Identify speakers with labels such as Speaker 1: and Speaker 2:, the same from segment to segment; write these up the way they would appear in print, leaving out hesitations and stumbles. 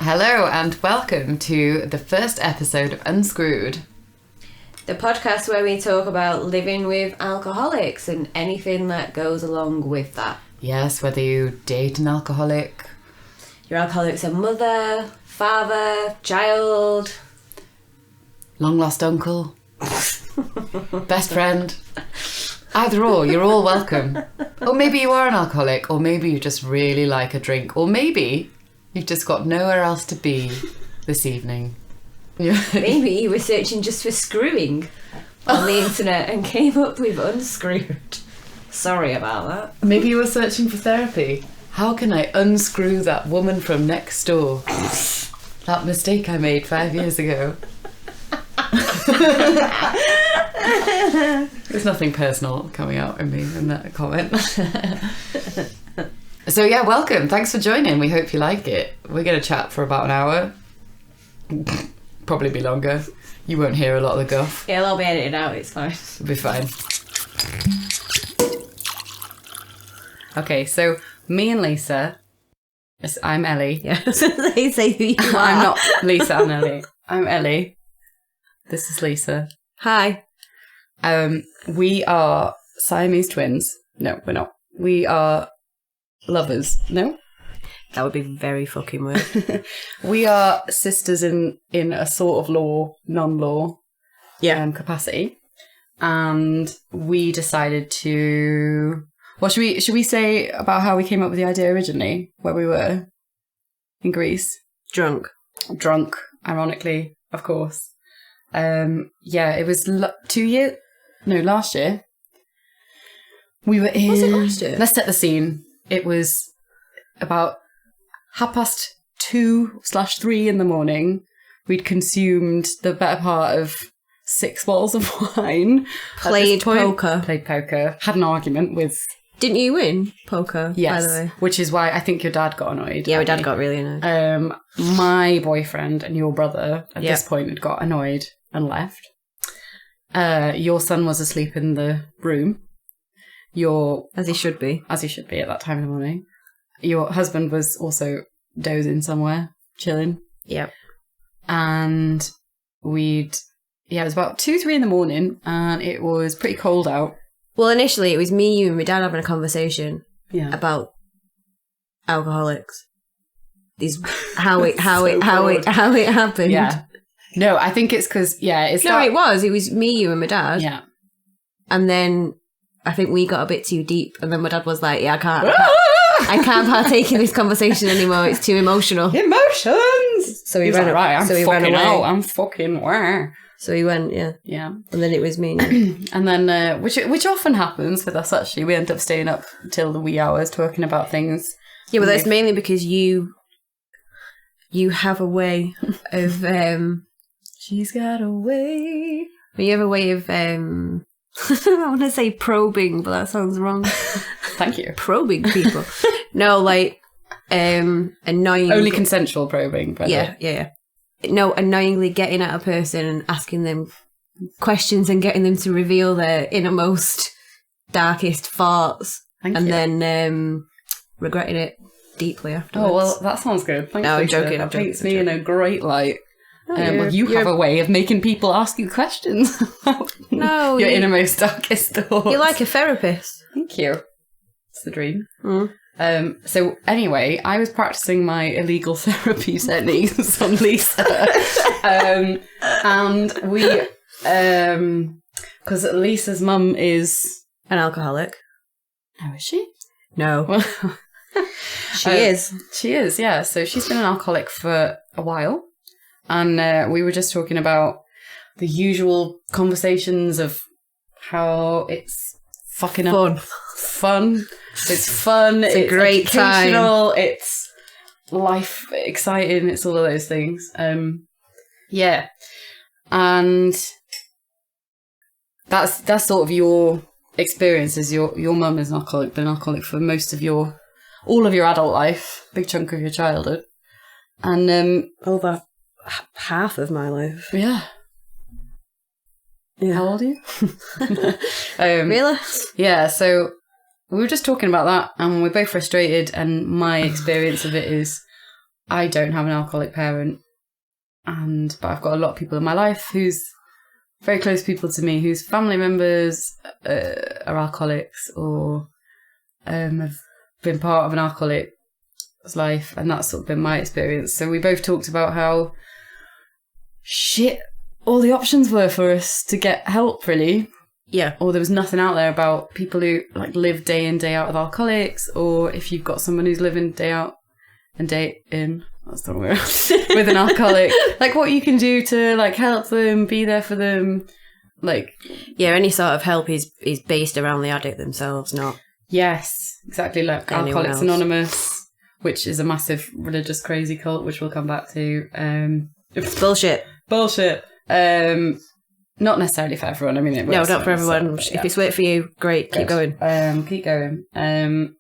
Speaker 1: Hello and welcome to the first episode of Unscrewed.
Speaker 2: The podcast where we talk about living with alcoholics and anything that goes along with that.
Speaker 1: Yes, whether you date an alcoholic.
Speaker 2: Your alcoholic's a mother, father, child.
Speaker 1: Long lost uncle. Best friend. Either or, you're all welcome. Or maybe you are an alcoholic, or maybe you just really like a drink, or maybe you've just got nowhere else to be this evening.
Speaker 2: Maybe you were searching just for screwing on the internet and came up with Unscrewed. Sorry about that.
Speaker 1: Maybe you were searching for therapy. How can I unscrew that woman from next door? That mistake I made 5 years ago. There's nothing personal coming out in me in that comment. So yeah, welcome. Thanks for joining. We hope you like it. We're going to chat for about an hour. Probably be longer. You won't hear a lot of the guff.
Speaker 2: Yeah, I'll be edited out. It's fine.
Speaker 1: It'll be fine. Okay, so me and Lisa. Yes, I'm Ellie.
Speaker 2: Yeah, they say who you are.
Speaker 1: I'm not Lisa and Ellie. I'm Ellie. This is Lisa.
Speaker 2: Hi.
Speaker 1: We are Siamese twins. No, we're not. We are lovers. No?
Speaker 2: That would be very fucking weird.
Speaker 1: We are sisters in a sort of law, non-law capacity. And we decided to... Well, should we say about how we came up with the idea originally? Where we were? In Greece?
Speaker 2: Drunk,
Speaker 1: ironically, of course. It was last year. We were in...
Speaker 2: Was it last year?
Speaker 1: Let's set the scene. It was about 2:30 in the morning. We'd consumed the better part of 6 bottles of wine.
Speaker 2: Played poker.
Speaker 1: Had an argument with...
Speaker 2: Didn't you win poker,
Speaker 1: yes,
Speaker 2: by the way?
Speaker 1: Which is why I think your dad got annoyed.
Speaker 2: Yeah, my dad got really annoyed.
Speaker 1: My boyfriend and your brother at this point had got annoyed and left. Your son was asleep in the room.
Speaker 2: As he should be
Speaker 1: at that time in the morning. Your husband was also dozing somewhere, chilling.
Speaker 2: Yep.
Speaker 1: And it was about 2-3 in the morning, and it was pretty cold out.
Speaker 2: Well, initially it was me, you, and my dad having a conversation about alcoholics. How it happened.
Speaker 1: Yeah. No, I think it's because it
Speaker 2: was me, you, and my dad.
Speaker 1: Yeah.
Speaker 2: And then I think we got a bit too deep, and then my dad was like, I can't partake in this conversation anymore. It's too emotional.
Speaker 1: Emotions.
Speaker 2: So he ran
Speaker 1: right.
Speaker 2: So he ran away.
Speaker 1: I'm fucking where.
Speaker 2: So he went, yeah. And then it was me.
Speaker 1: And then, which often happens with us, actually. We end up staying up till the wee hours talking about things.
Speaker 2: Yeah, but that's mainly because you have a way of...
Speaker 1: She's got a way.
Speaker 2: You have a way of... I want to say probing, but that sounds wrong.
Speaker 1: Thank you.
Speaker 2: Probing people. No, like, annoying...
Speaker 1: Only consensual probing, by the way.
Speaker 2: Yeah. No, annoyingly getting at a person and asking them questions and getting them to reveal their innermost, darkest thoughts.
Speaker 1: Thank you.
Speaker 2: And then regretting it deeply afterwards.
Speaker 1: Oh, well, that sounds good. Thanks,
Speaker 2: no, I'm
Speaker 1: Lisa.
Speaker 2: joking.
Speaker 1: That paints me in a great light.
Speaker 2: No,
Speaker 1: you have a way of making people ask you questions.
Speaker 2: No.
Speaker 1: Your innermost, darkest thoughts.
Speaker 2: You're like a therapist.
Speaker 1: Thank you. It's the dream.
Speaker 2: Mm.
Speaker 1: So anyway, I was practicing my illegal therapy techniques on Lisa. And we, because Lisa's mum is...
Speaker 2: An alcoholic.
Speaker 1: Oh, is she?
Speaker 2: No. She is.
Speaker 1: She is, yeah. So she's been an alcoholic for a while. And we were just talking about the usual conversations of how it's fucking
Speaker 2: fun.
Speaker 1: It's fun. It's
Speaker 2: a great
Speaker 1: time. It's life exciting. It's all of those things. Yeah. And that's sort of your experience. Is your mum is an alcoholic, been an alcoholic for most of all of your adult life, big chunk of your childhood. And
Speaker 2: over half of my life.
Speaker 1: Yeah. How old are you?
Speaker 2: Really?
Speaker 1: Yeah, so we were just talking about that and we're both frustrated, and my experience of it is I don't have an alcoholic parent, but I've got a lot of people in my life who's very close people to me, whose family members are alcoholics or have been part of an alcoholic's life, and that's sort of been my experience. So we both talked about how shit all the options were for us to get help, really.
Speaker 2: Yeah.
Speaker 1: Or there was nothing out there about people who like live day in, day out with alcoholics, or if you've got someone who's living day out and day in, that's the wrong word, with an alcoholic, like what you can do to like help them, be there for them, like...
Speaker 2: Yeah, any sort of help is based around the addict themselves, not...
Speaker 1: Yes, exactly, like Alcoholics Anonymous, which is a massive religious crazy cult, which we'll come back to.
Speaker 2: It's bullshit.
Speaker 1: Bullshit. Not necessarily for everyone. I mean, it works.
Speaker 2: No, not for everyone.
Speaker 1: So,
Speaker 2: if it's worked for you, great. Keep going.
Speaker 1: Keep going. And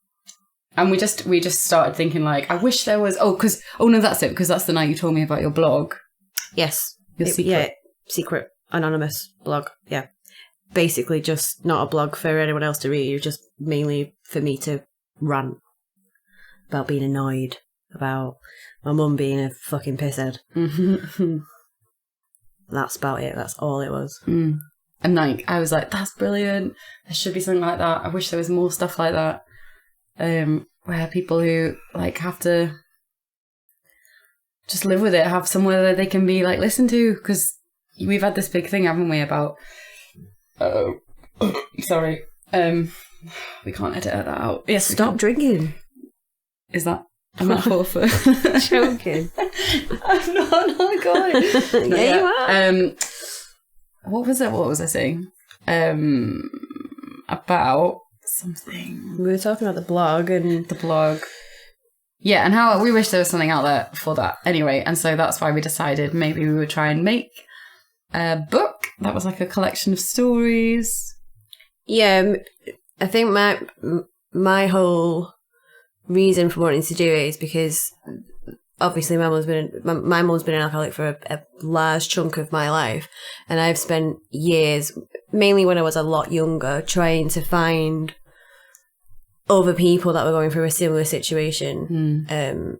Speaker 1: we just started thinking like, I wish there was. Oh no, that's it, because that's the night you told me about your blog.
Speaker 2: Yes.
Speaker 1: Your secret.
Speaker 2: Yeah, secret anonymous blog. Yeah. Basically, just not a blog for anyone else to read. Just mainly for me to rant about being annoyed about my mum being a fucking pisshead. That's about it. That's all it was.
Speaker 1: And like, I was like, that's brilliant. There should be something like that. I wish there was more stuff like that. Where people who like have to just live with it, have somewhere that they can be like listened to, because we've had this big thing, haven't we, about sorry, we can't edit that out. Yes,
Speaker 2: stop drinking.
Speaker 1: Is that a metaphor for
Speaker 2: joking?
Speaker 1: I'm not. Oh my god.
Speaker 2: Yeah, you are.
Speaker 1: What was I saying? About something.
Speaker 2: We were talking about the blog.
Speaker 1: Yeah, and how we wish there was something out there for that. Anyway, and so that's why we decided maybe we would try and make a book that was like a collection of stories. Yeah,
Speaker 2: I think my whole reason for wanting to do it is because obviously my mum's been an alcoholic for a large chunk of my life, and I've spent years, mainly when I was a lot younger, trying to find other people that were going through a similar situation,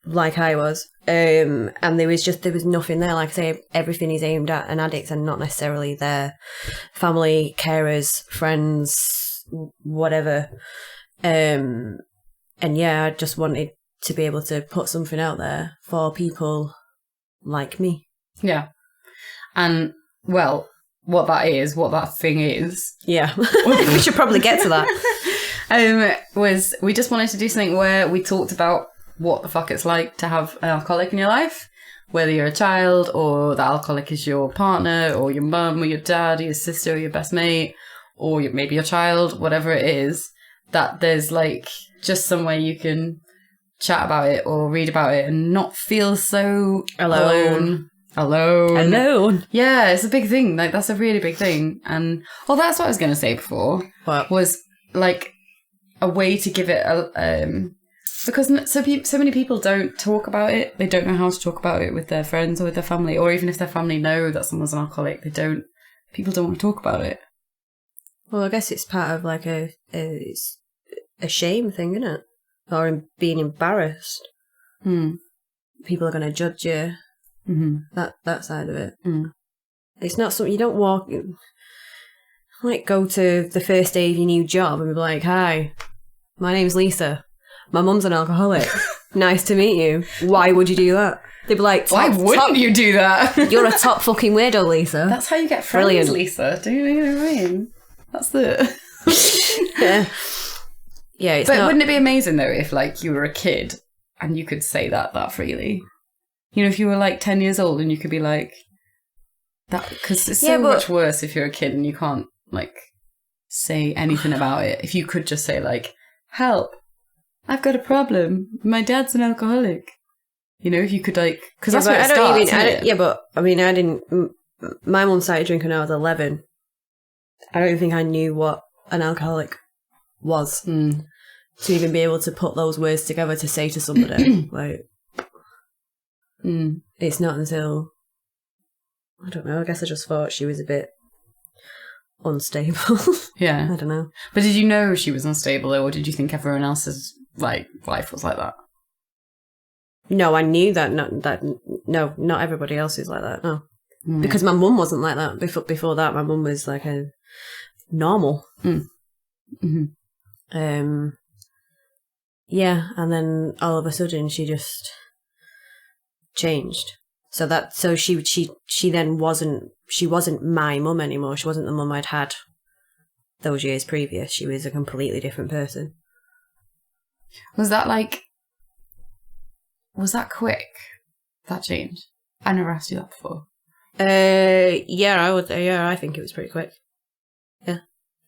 Speaker 2: like I was, and there was nothing there. Like I say, everything is aimed at an addict and not necessarily their family, carers, friends, whatever. And yeah, I just wanted to be able to put something out there for people like me.
Speaker 1: Yeah. And, well, what that thing is...
Speaker 2: Yeah. We should probably get to that.
Speaker 1: Was we just wanted to do something where we talked about what the fuck it's like to have an alcoholic in your life, whether you're a child or the alcoholic is your partner or your mum or your dad or your sister or your best mate or maybe your child, whatever it is, that there's like just somewhere you can chat about it or read about it and not feel so alone. Yeah, it's a big thing. Like, that's a really big thing. And that's what I was going to say before.
Speaker 2: What?
Speaker 1: Was like a way to give it a because so many people don't talk about it. They don't know how to talk about it with their friends or with their family, or even if their family know that someone's an alcoholic, people don't want to talk about it.
Speaker 2: Well, I guess it's part of like a shame thing, isn't it? Or being embarrassed. People are going to judge you. That side of it. It's not something you don't walk... Like, go to the first day of your new job and be like, hi, my name's Lisa. My mum's an alcoholic. Nice to meet you. Why would you do that? They'd be like,
Speaker 1: why wouldn't you do that?
Speaker 2: You're a top fucking weirdo, Lisa.
Speaker 1: That's how you get friends, brilliant. Lisa. Do you know what I mean? That's the...
Speaker 2: Yeah. Yeah, it's
Speaker 1: but wouldn't it be amazing, though, if, like, you were a kid and you could say that freely? You know, if you were, like, 10 years old and you could be like... that, because it's so much worse if you're a kid and you can't, like, say anything about it. If you could just say, like, help, I've got a problem. My dad's an alcoholic. You know, if you could, like... Because that's where it starts,
Speaker 2: yeah, but, I mean, I didn't... My mum started drinking when I was 11. I don't even think I knew what an alcoholic was. To even be able to put those words together to say to somebody. Like... It's not until... I don't know, I guess I just thought she was a bit unstable.
Speaker 1: Yeah.
Speaker 2: I don't know.
Speaker 1: But did you know she was unstable, or did you think everyone else's like life was like that?
Speaker 2: No, I knew that. Not everybody else is like that. No, because my mum wasn't like that. Before that, my mum was like a normal. Yeah, and then all of a sudden she just changed. So she then wasn't my mum anymore. She wasn't the mum I'd had those years previous. She was a completely different person.
Speaker 1: Was that quick, that change? I never asked you that before.
Speaker 2: I think it was pretty quick. Yeah.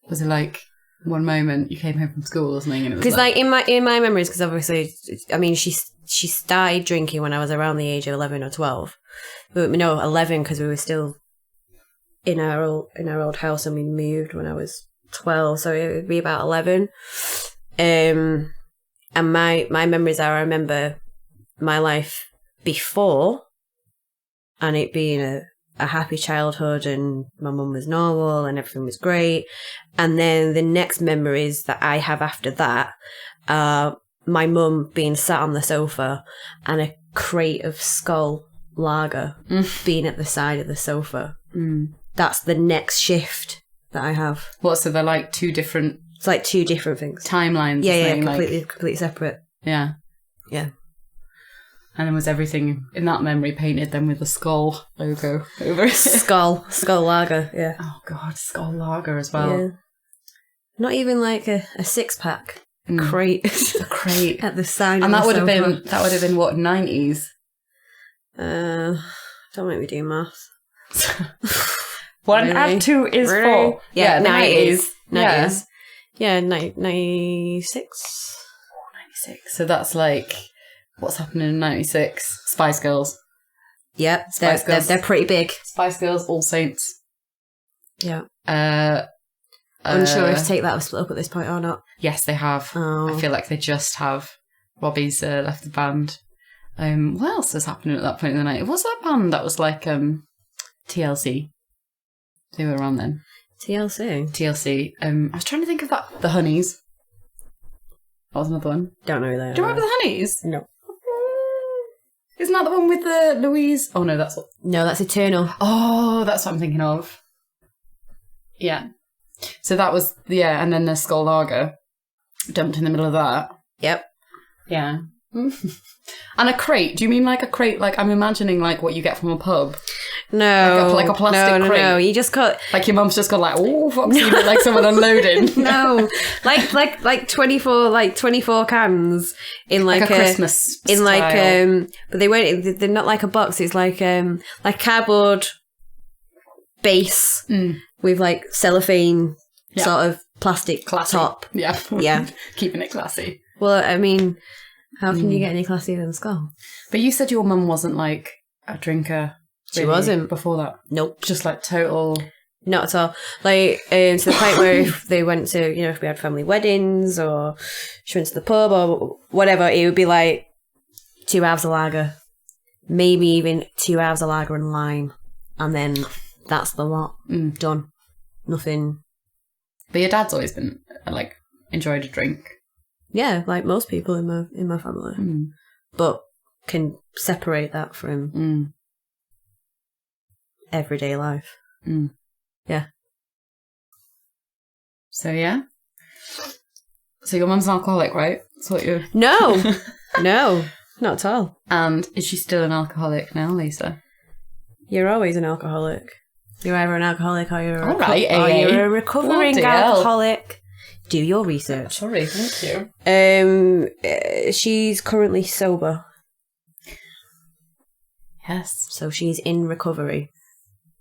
Speaker 1: Was it like one moment you came home from school or something and it was
Speaker 2: because like in my memories, because obviously, I mean, she started drinking when I was around the age of 11 or 12. But no, 11 because we were still in our old house and we moved when I was 12, so it would be about 11. And my memories are, I remember my life before and it being a happy childhood and my mum was normal and everything was great. And then the next memories that I have after that are my mum being sat on the sofa and a crate of Skull lager being at the side of the sofa. That's the next shift that I have.
Speaker 1: What, so they're like two different...
Speaker 2: It's like two different things.
Speaker 1: Timelines.
Speaker 2: Yeah, completely separate.
Speaker 1: Yeah.
Speaker 2: Yeah.
Speaker 1: And then was everything in that memory painted then with the Skull logo over it?
Speaker 2: Skull lager, yeah.
Speaker 1: Oh God, Skull lager as well.
Speaker 2: Yeah. Not even like a 6-pack. Crate.
Speaker 1: A crate.
Speaker 2: At the side
Speaker 1: and
Speaker 2: of the
Speaker 1: sofa.
Speaker 2: And
Speaker 1: that would have been what, 90s?
Speaker 2: Don't make me do maths.
Speaker 1: 1 and 2 is 4.
Speaker 2: Yeah, 90s.
Speaker 1: Yeah.
Speaker 2: 96.
Speaker 1: 96. So that's like, what's happening in 96? Spice Girls.
Speaker 2: Yep, they're pretty big.
Speaker 1: Spice Girls, All Saints.
Speaker 2: Yeah. Unsure if Take That was split up at this point or not.
Speaker 1: Yes, they have.
Speaker 2: Oh.
Speaker 1: I feel like they just have. Robbie's left the band. What else was happening at that point in the night? Was that band that was like TLC? They were around then. TLC. I was trying to think of that. The Honeys. That was another one.
Speaker 2: Don't know who they are.
Speaker 1: Do you remember the Honeys?
Speaker 2: No.
Speaker 1: Isn't that the one with the Louise? Oh no, that's what.
Speaker 2: No, that's Eternal.
Speaker 1: Oh, that's what I'm thinking of. Yeah. So that was, and then the Skull Lager dumped in the middle of that.
Speaker 2: Yep.
Speaker 1: Yeah. And a crate. Do you mean like a crate? Like I'm imagining like what you get from a pub.
Speaker 2: No.
Speaker 1: Like a plastic crate.
Speaker 2: No. You just got...
Speaker 1: Like your mum's just got like, oh, fuck, like someone unloading.
Speaker 2: No. Like 24 cans in like
Speaker 1: a Christmas
Speaker 2: in
Speaker 1: style.
Speaker 2: Like but they're not like a box. It's like cardboard base with like cellophane sort of plastic
Speaker 1: classy
Speaker 2: top.
Speaker 1: Yeah.
Speaker 2: Yeah.
Speaker 1: Keeping it classy.
Speaker 2: Well, I mean, how can you get any classier than Skull?
Speaker 1: But you said your mum wasn't like a drinker.
Speaker 2: She wasn't.
Speaker 1: Before that?
Speaker 2: Nope.
Speaker 1: Just like total...
Speaker 2: Not at all. Like, to the point where if they went to, if we had family weddings or she went to the pub or whatever, it would be like 2 halves of lager. Maybe even 2 halves of lager and lime. And then that's the lot. Done. Nothing.
Speaker 1: But your dad's always been, like, enjoyed a drink.
Speaker 2: Yeah, like most people in my family. But can separate that from everyday life. Yeah. So yeah. So your mum's an alcoholic, right? That's what you're... No, not at all.
Speaker 1: And is she still an alcoholic now, Lisa?
Speaker 2: You're always an alcoholic. You're either an alcoholic or you're a recovering alcoholic. Do your research.
Speaker 1: Sorry, thank you.
Speaker 2: She's currently sober.
Speaker 1: Yes.
Speaker 2: So she's in recovery.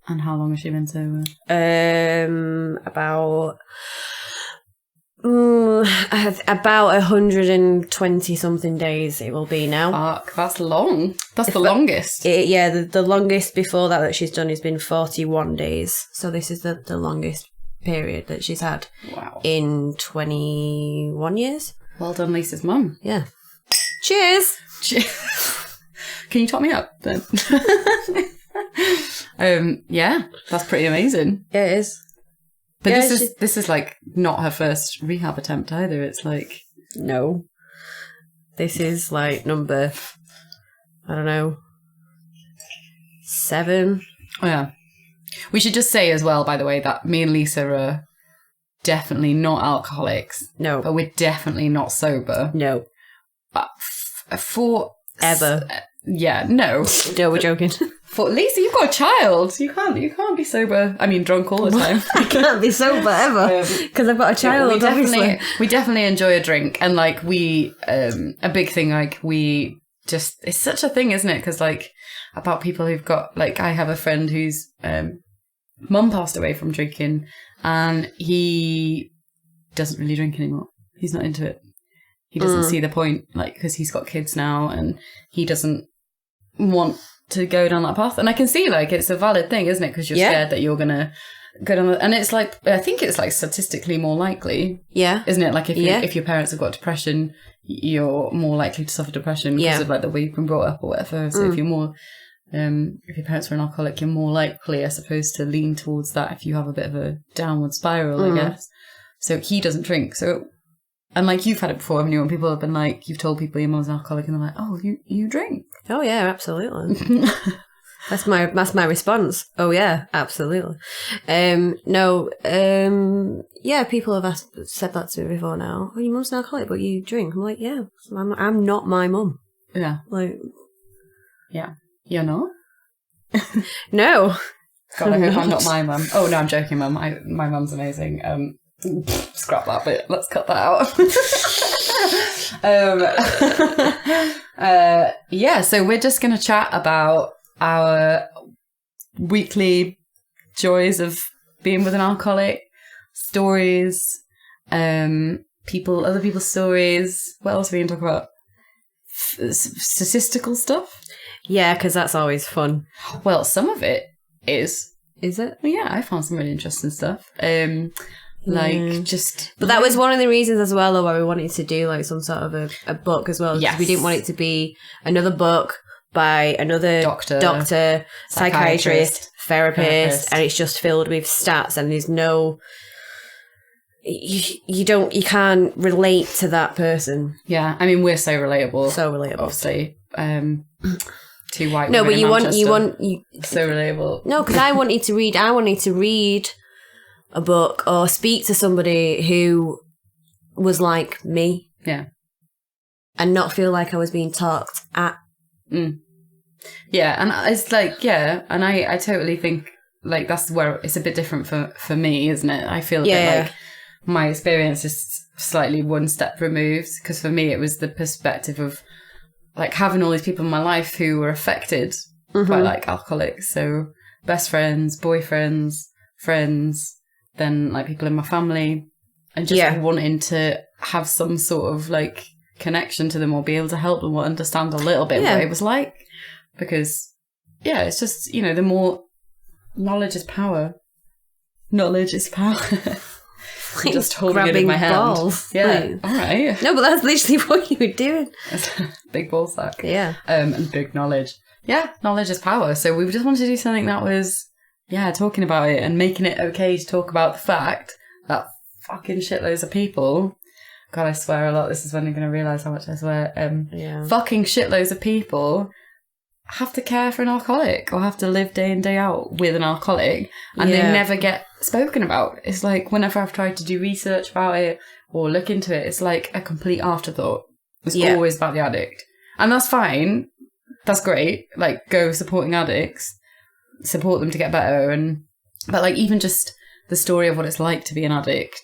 Speaker 1: And how long has she been sober?
Speaker 2: About 120 something days it will be now.
Speaker 1: Fuck, that's long. That's the longest.
Speaker 2: The longest before that she's done has been 41 days. So this is the longest period that she's had.
Speaker 1: Wow.
Speaker 2: In 21 years.
Speaker 1: Well done, Lisa's mum.
Speaker 2: Yeah. Cheers.
Speaker 1: Can you top me up then? Yeah, that's pretty amazing.
Speaker 2: Yeah, it is.
Speaker 1: But this is like not her first rehab attempt either. It's like
Speaker 2: no. This is like number I don't know, 7.
Speaker 1: Oh, yeah. We should just say as well, by the way, that me and Lisa are definitely not alcoholics.
Speaker 2: No.
Speaker 1: But we're definitely not sober.
Speaker 2: No.
Speaker 1: For...
Speaker 2: Ever.
Speaker 1: Yeah, no.
Speaker 2: No, we're joking.
Speaker 1: For Lisa, you've got a child. You can't be sober. I mean, drunk all the time.
Speaker 2: I can't be sober ever because I've got a child.
Speaker 1: We definitely enjoy a drink, and like we, a big thing. Like we just, it's such a thing, isn't it? Because like about people who've got, like, I have a friend whose mum passed away from drinking, and he doesn't really drink anymore. He's not into it. He doesn't see the point, like, because he's got kids now, and he doesn't want to go down that path. And I can see, like, it's a valid thing, isn't it? Because you're scared that you're gonna go down and it's like, I think it's like statistically more likely, isn't it? Like if your parents have got depression, you're more likely to suffer depression because of like the way you've been brought up or whatever. So if you're more if your parents were an alcoholic, you're more likely, I suppose, to lean towards that if you have a bit of a downward spiral, I guess. So he doesn't drink. So, and like you've had it before, haven't you? When people have been like, you've told people your mum's an alcoholic and they're like, oh, you drink?
Speaker 2: Oh yeah, absolutely. That's my response. Oh yeah, absolutely. Yeah, people have said that to me before now. Oh, your mum's an alcoholic, but you drink. I'm like, yeah, I'm not my mum.
Speaker 1: Yeah.
Speaker 2: Like,
Speaker 1: yeah. You're not?
Speaker 2: No.
Speaker 1: God, I hope I'm not my mum. Oh no, I'm joking, mum. My mum's amazing. Scrap that bit. Let's cut that out. Yeah, so we're just going to chat about our weekly joys of being with an alcoholic, stories, other people's stories. What else are we going to talk about? Statistical stuff?
Speaker 2: Yeah, because that's always fun.
Speaker 1: Well, some of it is.
Speaker 2: Is it?
Speaker 1: Well, yeah, I found some really interesting stuff.
Speaker 2: But that was one of the reasons as well, though, why we wanted to do like some sort of a book as well. Yes. We didn't want it to be another book by another doctor, psychiatrist, therapist, and it's just filled with stats, and there's no. You can't relate to that person.
Speaker 1: Yeah, I mean, we're so relatable.
Speaker 2: So relatable.
Speaker 1: Obviously. Two white
Speaker 2: no,
Speaker 1: women
Speaker 2: but you want
Speaker 1: so relatable.
Speaker 2: No, because I wanted to read a book or speak to somebody who was like me.
Speaker 1: Yeah.
Speaker 2: And not feel like I was being talked at.
Speaker 1: Yeah, and it's like, yeah, and I totally think like that's where it's a bit different for me, isn't it? I feel that like my experience is slightly one step removed, because for me it was the perspective of like having all these people in my life who were affected by like alcoholics. So best friends, boyfriends, friends, then like people in my family, and just wanting to have some sort of like connection to them or be able to help them or understand a little bit what it was like. Because it's just, you know, the more knowledge is power. Knowledge is power.
Speaker 2: Like
Speaker 1: just holding it in my hand.
Speaker 2: Balls.
Speaker 1: Yeah.
Speaker 2: Like,
Speaker 1: all right.
Speaker 2: No, but that's literally what you were doing.
Speaker 1: Big ball sack.
Speaker 2: Yeah.
Speaker 1: And big knowledge. Yeah, knowledge is power. So we just wanted to do something that was, talking about it and making it okay to talk about the fact that fucking shitloads of people, God, I swear a lot. This is when you're going to realise how much I swear. Fucking shitloads of people have to care for an alcoholic or have to live day in, day out with an alcoholic, and they never get spoken about. It's like whenever I've tried to do research about it or look into it, it's like a complete afterthought. It's always about the addict. And that's fine. That's great. Like, go supporting addicts, support them to get better. But like, even just the story of what it's like to be an addict,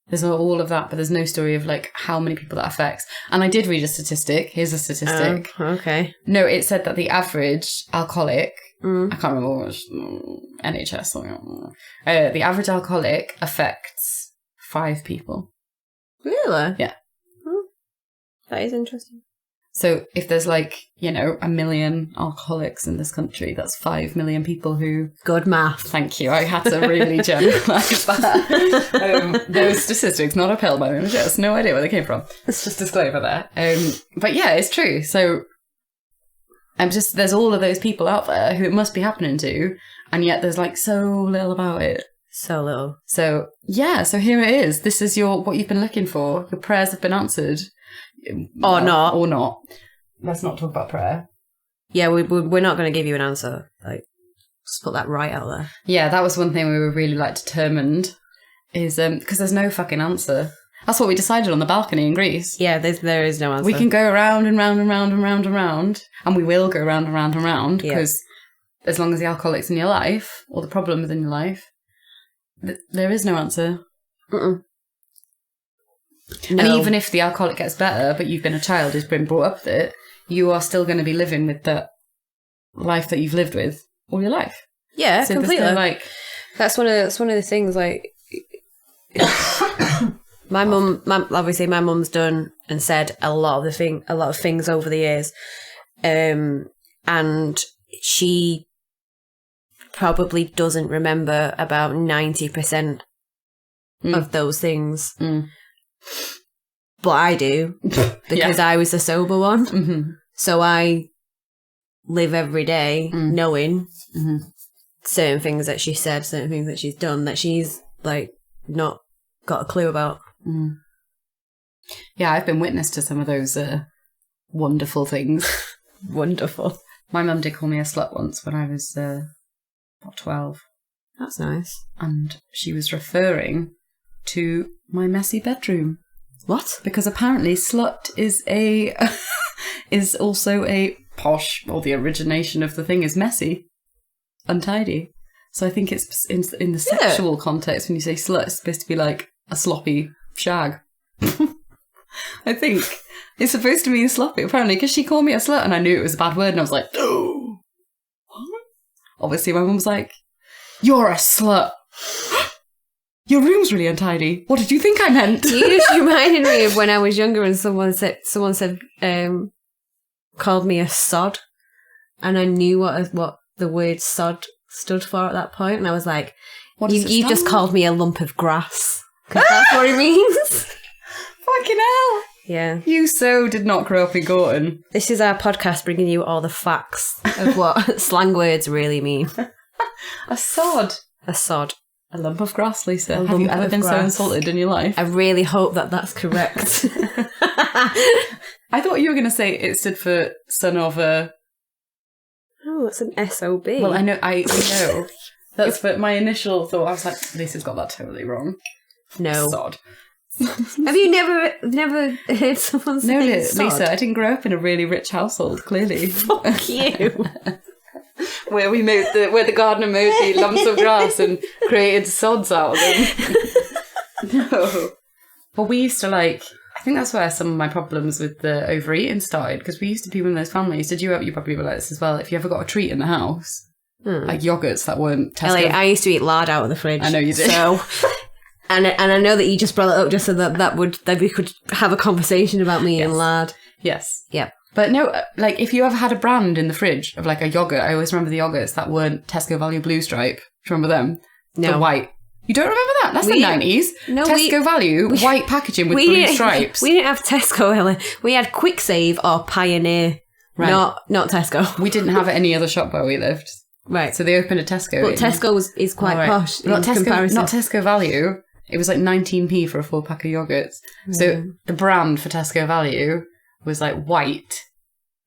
Speaker 1: there's not all of that, but there's no story of like how many people that affects. And I did read a statistic. Here's a statistic.
Speaker 2: Okay.
Speaker 1: No, it said that the average alcoholic, I can't remember which, NHS or the average alcoholic affects 5 people.
Speaker 2: Really?
Speaker 1: Yeah.
Speaker 2: That is interesting.
Speaker 1: So if there's like, 1 million alcoholics in this country, that's 5 million people who...
Speaker 2: Good math.
Speaker 1: Thank you. I had to really generalise that. Those statistics, not upheld by them. Just no idea where they came from. It's just disclaimer there. But yeah, it's true. So there's all of those people out there who it must be happening to, and yet there's like so little about it.
Speaker 2: So little.
Speaker 1: So yeah, so here it is. This is what you've been looking for. Your prayers have been answered. Or not. Let's not talk about prayer.
Speaker 2: Yeah, we're not going to give you an answer. Like, just put that right out there.
Speaker 1: Yeah, that was one thing we were really like determined is because there's no fucking answer. That's what we decided on the balcony in Greece.
Speaker 2: Yeah, there is no answer.
Speaker 1: We can go around and round and round and round and round, and we will go round and round and round because as long as the alcoholic's in your life or the problem is in your life, there is no answer.
Speaker 2: No.
Speaker 1: And even if the alcoholic gets better, but you've been a child who's been brought up with it, you are still going to be living with that life that you've lived with all your life.
Speaker 2: Yeah,
Speaker 1: so
Speaker 2: completely.
Speaker 1: No,
Speaker 2: that's one of the things. Like, my mum's done and said a lot of things over the years, and she probably doesn't remember about 90% of those things. But I do, because I was the sober one. Mm-hmm. So I live every day knowing certain things that she said, certain things that she's done, that she's like not got a clue about.
Speaker 1: Yeah, I've been witness to some of those wonderful things.
Speaker 2: Wonderful.
Speaker 1: My mum did call me a slut once when I was about 12.
Speaker 2: That's nice.
Speaker 1: And she was referring to my messy bedroom.
Speaker 2: What?
Speaker 1: Because apparently slut is is also a posh, or the origination of the thing is messy, untidy. So I think it's in the sexual context when you say slut, it's supposed to be like a sloppy shag. I think it's supposed to mean sloppy, apparently, because she called me a slut and I knew it was a bad word and I was like, oh, what? Obviously my mum was like, you're a slut. Your room's really untidy. What did you think I meant?
Speaker 2: You just reminded me of when I was younger and someone said called me a sod, and I knew what the word sod stood for at that point, and I was like, you just called me a lump of grass, because that's what it means.
Speaker 1: Fucking hell.
Speaker 2: Yeah.
Speaker 1: You so did not grow up in Gorton.
Speaker 2: This is our podcast bringing you all the facts of what slang words really mean.
Speaker 1: A sod.
Speaker 2: A sod.
Speaker 1: A lump of grass, Lisa. Have you ever been so insulted in your life?
Speaker 2: I really hope that that's correct.
Speaker 1: I thought you were going to say it stood for son of a...
Speaker 2: Oh, it's an SOB.
Speaker 1: Well, I know. That's but my initial thought. I was like, Lisa's got that totally wrong.
Speaker 2: No.
Speaker 1: Sod.
Speaker 2: Have you never heard someone say sod?
Speaker 1: Lisa, I didn't grow up in a really rich household, clearly.
Speaker 2: Fuck you.
Speaker 1: Where the gardener mowed the lumps of grass and created sods out of them. No. But we used to I think that's where some of my problems with the overeating started, because we used to be one of those families. You probably were like this as well. If you ever got a treat in the house, like yogurts that weren't Tesco.
Speaker 2: I used to eat lard out of the fridge.
Speaker 1: I know you did.
Speaker 2: So, and I know that you just brought it up just so that we could have a conversation about me and lard.
Speaker 1: Yes.
Speaker 2: Yeah.
Speaker 1: But no, if you ever had a brand in the fridge of a yogurt, I always remember the yogurts that weren't Tesco Value Blue Stripe. Do you remember them?
Speaker 2: No.
Speaker 1: The white. You don't remember that? That's the 90s.
Speaker 2: No,
Speaker 1: Tesco Value, white packaging with blue stripes.
Speaker 2: We didn't have Tesco, Ellie. We had Quick Save or Pioneer. Right. Not Tesco.
Speaker 1: We didn't have any other shop where we lived.
Speaker 2: Right.
Speaker 1: So they opened a Tesco.
Speaker 2: But Tesco is quite posh in comparison.
Speaker 1: Not Tesco Value. It was 19p for a full pack of yogurts. So the brand for Tesco Value was white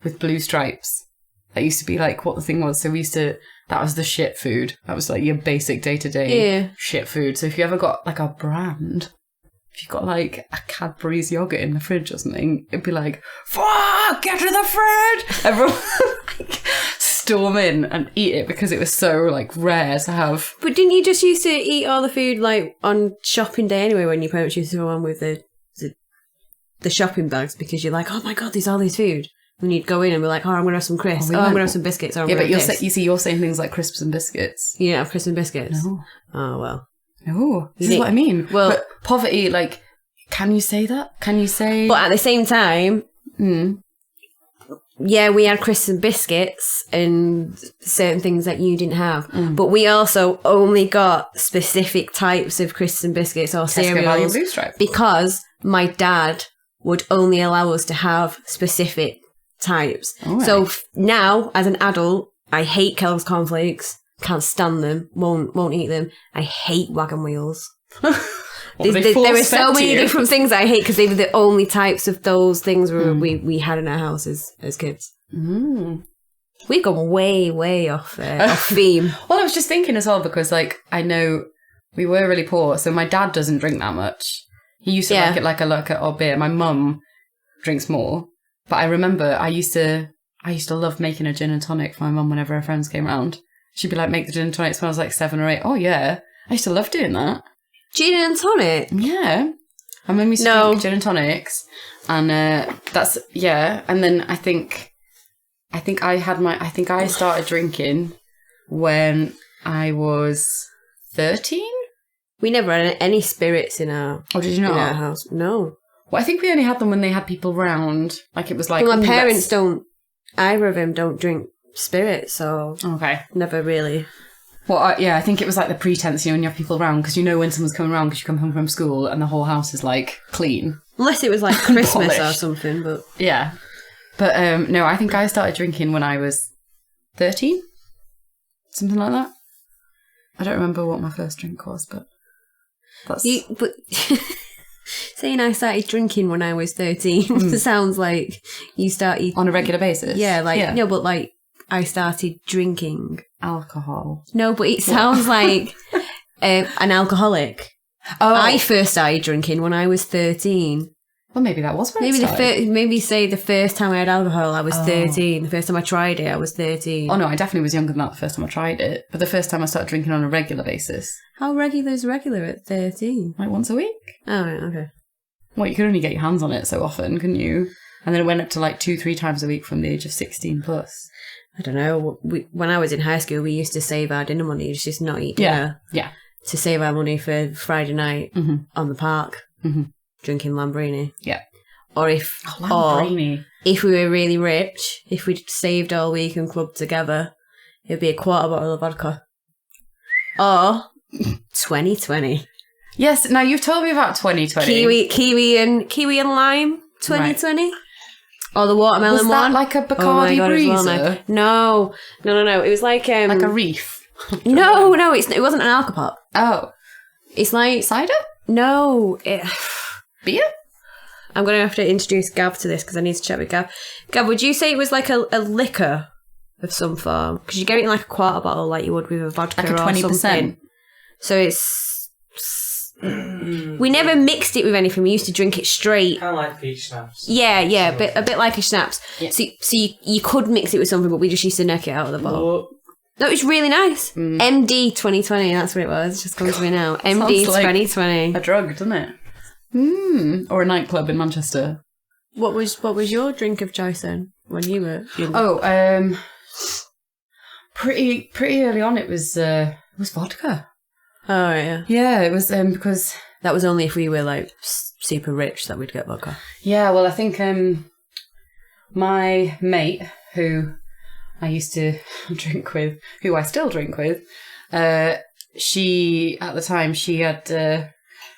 Speaker 1: with blue stripes. That used to be what the thing was. So that was the shit food. That was your basic day-to-day shit food. So if you ever got a brand, if you got a Cadbury's yogurt in the fridge or something, it'd be fuck, get to the fridge! Everyone storm in and eat it because it was so rare to have.
Speaker 2: But didn't you just used to eat all the food on shopping day anyway, when your parents used to go on with the shopping bags, because you're oh my god, there's all this food. And you'd go in and be I'm going to have some crisps. I'm going to have some biscuits. Or
Speaker 1: but you're saying things like crisps and biscuits.
Speaker 2: You don't have crisps and biscuits?
Speaker 1: No.
Speaker 2: Oh, well.
Speaker 1: No. This is what I mean. Well, but poverty, can you say that? Can you say...
Speaker 2: But at the same time, yeah, we had crisps and biscuits and certain things that you didn't have. But we also only got specific types of crisps and biscuits or cereals because my dad would only allow us to have specific types. Right. So now, as an adult, I hate Kellogg's cornflakes. Can't stand them. Won't eat them. I hate wagon wheels. There are so many different things I hate because they were the only types of those things we had in our house as kids. We've gone way, way off theme.
Speaker 1: Well, I was just thinking as well, because, like, I know we were really poor, so my dad doesn't drink that much. He used to like a odd beer. My mum drinks more. But I remember I used to love making a gin and tonic for my mum whenever her friends came around. She'd be like, make the gin and tonics when I was like 7 or 8. Oh, yeah. I used to love doing that.
Speaker 2: Gin and tonic?
Speaker 1: Yeah. I remember used to drink gin and tonics. And that's, yeah. And then I think I started drinking when I was 13.
Speaker 2: We never had any spirits in our
Speaker 1: Oh, did you not?
Speaker 2: In our house. No.
Speaker 1: Well, I think we only had them when they had people round. Like, it was like...
Speaker 2: Well, my parents either of them don't drink spirits, so...
Speaker 1: Okay.
Speaker 2: Never really...
Speaker 1: Well, I think it was like the pretense, when you have people around, because you know when someone's coming around because you come home from school and the whole house is, like, clean.
Speaker 2: Unless it was, like, Christmas or something, but...
Speaker 1: Yeah. But, no, I think I started drinking when I was 13. Something like that. I don't remember what my first drink was, but...
Speaker 2: But saying I started drinking when I was 13 sounds like you started...
Speaker 1: On a regular basis?
Speaker 2: Yeah, no, but, like, I started drinking...
Speaker 1: Alcohol.
Speaker 2: No, but it sounds like an alcoholic.
Speaker 1: Oh.
Speaker 2: I first started drinking when I was 13.
Speaker 1: Well, maybe that was when I started.
Speaker 2: Maybe say the first time I had alcohol, I was 13. The first time I tried it, I was 13.
Speaker 1: Oh, no, I definitely was younger than that the first time I tried it. But the first time I started drinking on a regular basis.
Speaker 2: How regular is regular at 13?
Speaker 1: Like once a week.
Speaker 2: Oh, right, okay.
Speaker 1: Well, you could only get your hands on it so often, couldn't you? And then it went up to like 2-3 times a week from the age of 16 plus.
Speaker 2: I don't know. When I was in high school, we used to save our dinner money, just not eat dinner.
Speaker 1: Yeah.
Speaker 2: To save our money for Friday night on the park, drinking Lambrini.
Speaker 1: Yeah.
Speaker 2: Or if we were really rich, if we'd saved all week and clubbed together, it'd be a quarter bottle of vodka. Or 2020.
Speaker 1: Yes, now you've told me about 2020.
Speaker 2: Kiwi and lime 2020. Right. Or the watermelon
Speaker 1: was
Speaker 2: one.
Speaker 1: Was that like a Bacardi Breezer?
Speaker 2: No. It was like...
Speaker 1: like a reef?
Speaker 2: No, it wasn't an alcopop.
Speaker 1: Oh.
Speaker 2: It's like...
Speaker 1: Cider?
Speaker 2: No.
Speaker 1: Beer?
Speaker 2: I'm going to have to introduce Gav to this because I need to check with Gav. Gav, would you say it was like a liquor of some form? Because you get it in like a quarter bottle like you would with a vodka
Speaker 1: like a 20%.
Speaker 2: Or something. So it's... We never mixed it with anything. We used to drink it straight.
Speaker 3: Kind of like peach schnapps.
Speaker 2: Yeah, a bit like a schnapps. Yeah. So you could mix it with something, but we just used to neck it out of the bottle. No, it was really nice. MD 2020, that's what it was. It just comes to me now. MD 2020.
Speaker 1: Like a drug, doesn't it? Or a nightclub in Manchester.
Speaker 2: What was your drink of choice then when you were young?
Speaker 1: Oh, pretty early on it was vodka.
Speaker 2: Oh, yeah.
Speaker 1: Yeah, it was because...
Speaker 2: That was only if we were, like, super rich that we'd get vodka.
Speaker 1: Yeah, well, I think my mate, who I used to drink with, who I still drink with, she, at the time, she had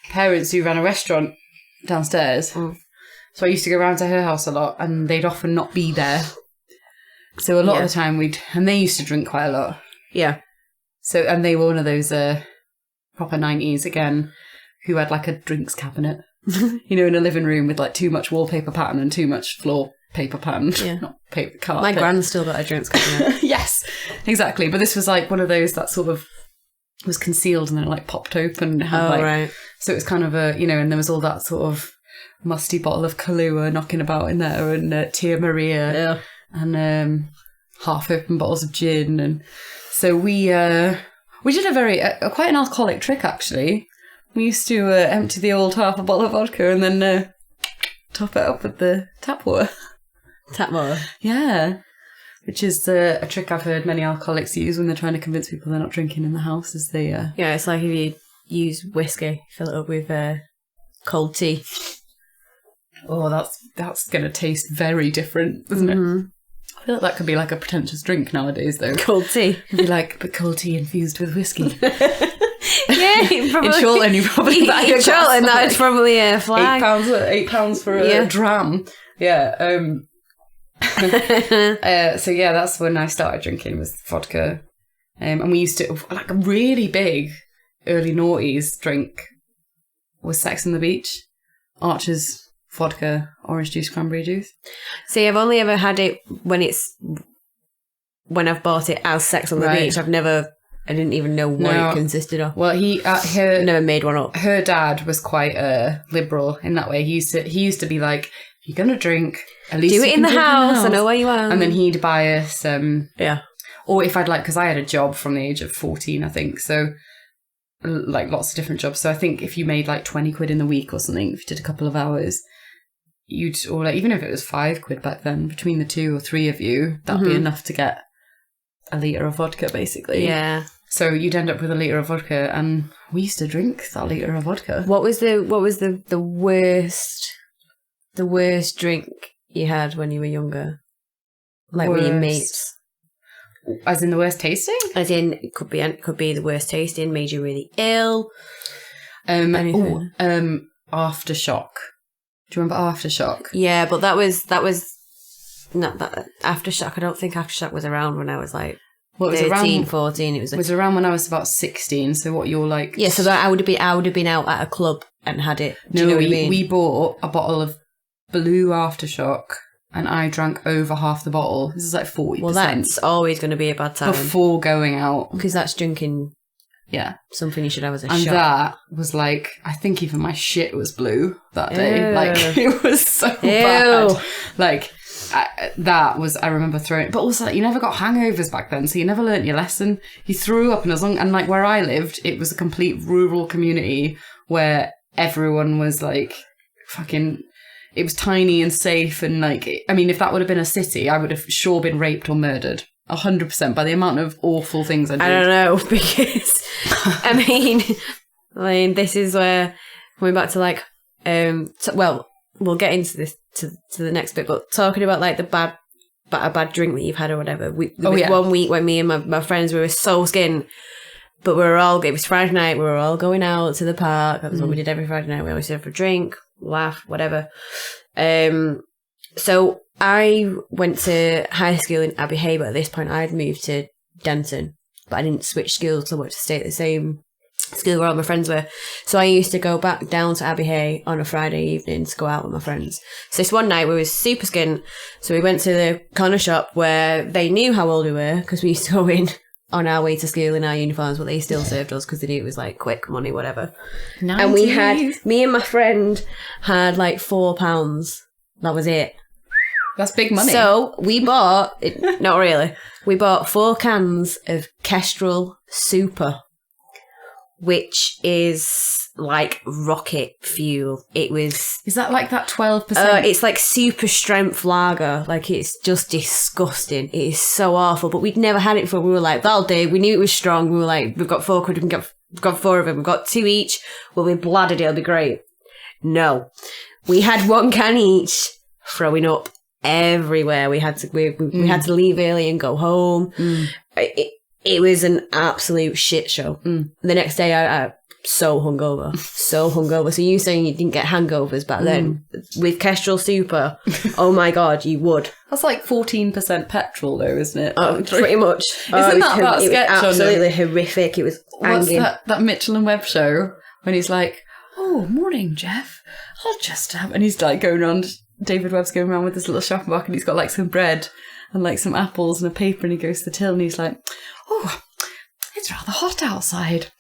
Speaker 1: parents who ran a restaurant downstairs. So I used to go around to her house a lot, and they'd often not be there. So a lot of the time and they used to drink quite a lot.
Speaker 2: Yeah.
Speaker 1: So, and they were one of those... proper 90s again, who had like a drinks cabinet, in a living room with like too much wallpaper pattern and too much floor paper pattern. Yeah. Not paper carpet.
Speaker 2: My gran's still got a drinks cabinet.
Speaker 1: Yes, exactly. But this was like one of those that sort of was concealed and then it like popped open.
Speaker 2: Right.
Speaker 1: So it was kind of and there was all that sort of musty bottle of Kahlua knocking about in there and Tia Maria and half open bottles of gin. And so we did quite an alcoholic trick, actually. We used to empty the old half a bottle of vodka and then top it up with the tap water.
Speaker 2: Tap water?
Speaker 1: Yeah. Which is a trick I've heard many alcoholics use when they're trying to convince people they're not drinking in the house. Is they...
Speaker 2: Yeah, it's like if you use whiskey, fill it up with cold tea.
Speaker 1: Oh, that's going to taste very different, isn't it? I feel like that could be like a pretentious drink nowadays, though.
Speaker 2: Cold tea.
Speaker 1: It'd be like, but cold tea infused with whiskey.
Speaker 2: Yeah, probably.
Speaker 1: In Chorlton, you probably buy a glass.
Speaker 2: In that's probably a flag.
Speaker 1: £8 for a dram. Yeah. So yeah, that's when I started drinking was vodka. And we used to, like a really big early noughties drink was Sex on the Beach. Archer's vodka, orange juice, cranberry juice.
Speaker 2: See, I've only ever had it when it's when I've bought it as Sex on the Beach. I didn't even know what it consisted of.
Speaker 1: Well,
Speaker 2: I never made one up.
Speaker 1: Her dad was quite liberal in that way. He used to be like, if you're going to drink, at least
Speaker 2: do it in the house. I know where you are.
Speaker 1: And then he'd buy us, or if I'd because I had a job from the age of 14, I think. So, like, lots of different jobs. So I think if you made like 20 quid in the week or something, if you did a couple of hours, or like, even if it was 5 quid back then, between the 2 or 3 of you, that'd be enough to get a litre of vodka, basically.
Speaker 2: Yeah.
Speaker 1: So you'd end up with a litre of vodka, and we used to drink that litre of vodka.
Speaker 2: What was the worst drink you had when you were younger? Like with your mates?
Speaker 1: As in the worst tasting?
Speaker 2: As in, it could be the worst tasting, made you really ill.
Speaker 1: Anything. Aftershock. Do you remember Aftershock?
Speaker 2: Yeah, but that was not that Aftershock. I don't think Aftershock was around when I was like 13, 14. It was
Speaker 1: around when I was about 16. So what you're like?
Speaker 2: Yeah, so that I would have been out at a club and had it. Do you know what I mean?
Speaker 1: We bought a bottle of blue Aftershock, and I drank over half the bottle. This is like 40%.
Speaker 2: Well, that's always going to be a bad time
Speaker 1: before going out,
Speaker 2: because that's drinking.
Speaker 1: Yeah,
Speaker 2: something you should have as a
Speaker 1: shot. And that was like, I think even my shit was blue that day. Ew. Like, it was so bad. Like, I remember throwing, but also like, you never got hangovers back then, so you never learnt your lesson. You threw up, and like where I lived, it was a complete rural community where everyone was like fucking. It was tiny and safe, and like, I mean, if that would have been a city, I would have sure been raped or murdered. 100% by the amount of awful things I did.
Speaker 2: I don't know, because I mean, this is where coming back to like, well, we'll get into this to the next bit, but talking about like a bad drink that you've had or whatever. There was one week when me and my friends we were so skinned, but it was Friday night. We were all going out to the park. That was what we did every Friday night. We always go for a drink, laugh, whatever. So I went to high school in Abbey Hay, but at this point I'd moved to Denton, but I didn't switch schools so much to stay at the same school where all my friends were. So I used to go back down to Abbey Hay on a Friday evening to go out with my friends. So this one night we were super skint, so we went to the corner shop where they knew how old we were, because we used to go in on our way to school in our uniforms, but they still served us because they knew it was like quick money, whatever. 90s. And me and my friend had like £4. That was it.
Speaker 1: That's big money.
Speaker 2: So we bought, not really, we bought 4 cans of Kestrel Super, which is like rocket fuel. It was...
Speaker 1: Is that like that 12%?
Speaker 2: It's like super strength lager. Like, it's just disgusting. It is so awful. But we'd never had it before. We were like, that'll do. We knew it was strong. We were like, we've got 4 quid. We've got 4 of them. We've got 2 each. We'll be bladdered. It'll be great. No. We had 1 can each, throwing up everywhere. We had to leave early and go home. It was an absolute shit show. The next day I so hungover. So you saying you didn't get hangovers back then with Kestrel Super? Oh my god, you would.
Speaker 1: That's like 14% petrol though, isn't it?
Speaker 2: Oh, pretty much.
Speaker 1: Isn't that sketch?
Speaker 2: It was absolutely horrific. It was angry.
Speaker 1: What's that Mitchell and Webb show when he's like, "Oh, morning, Jeff. I'll just have," and he's like going around. David Webb's going around with this little shopping bag, and he's got like some bread and like some apples and a paper, and he goes to the till and he's like, "Oh, it's rather hot outside.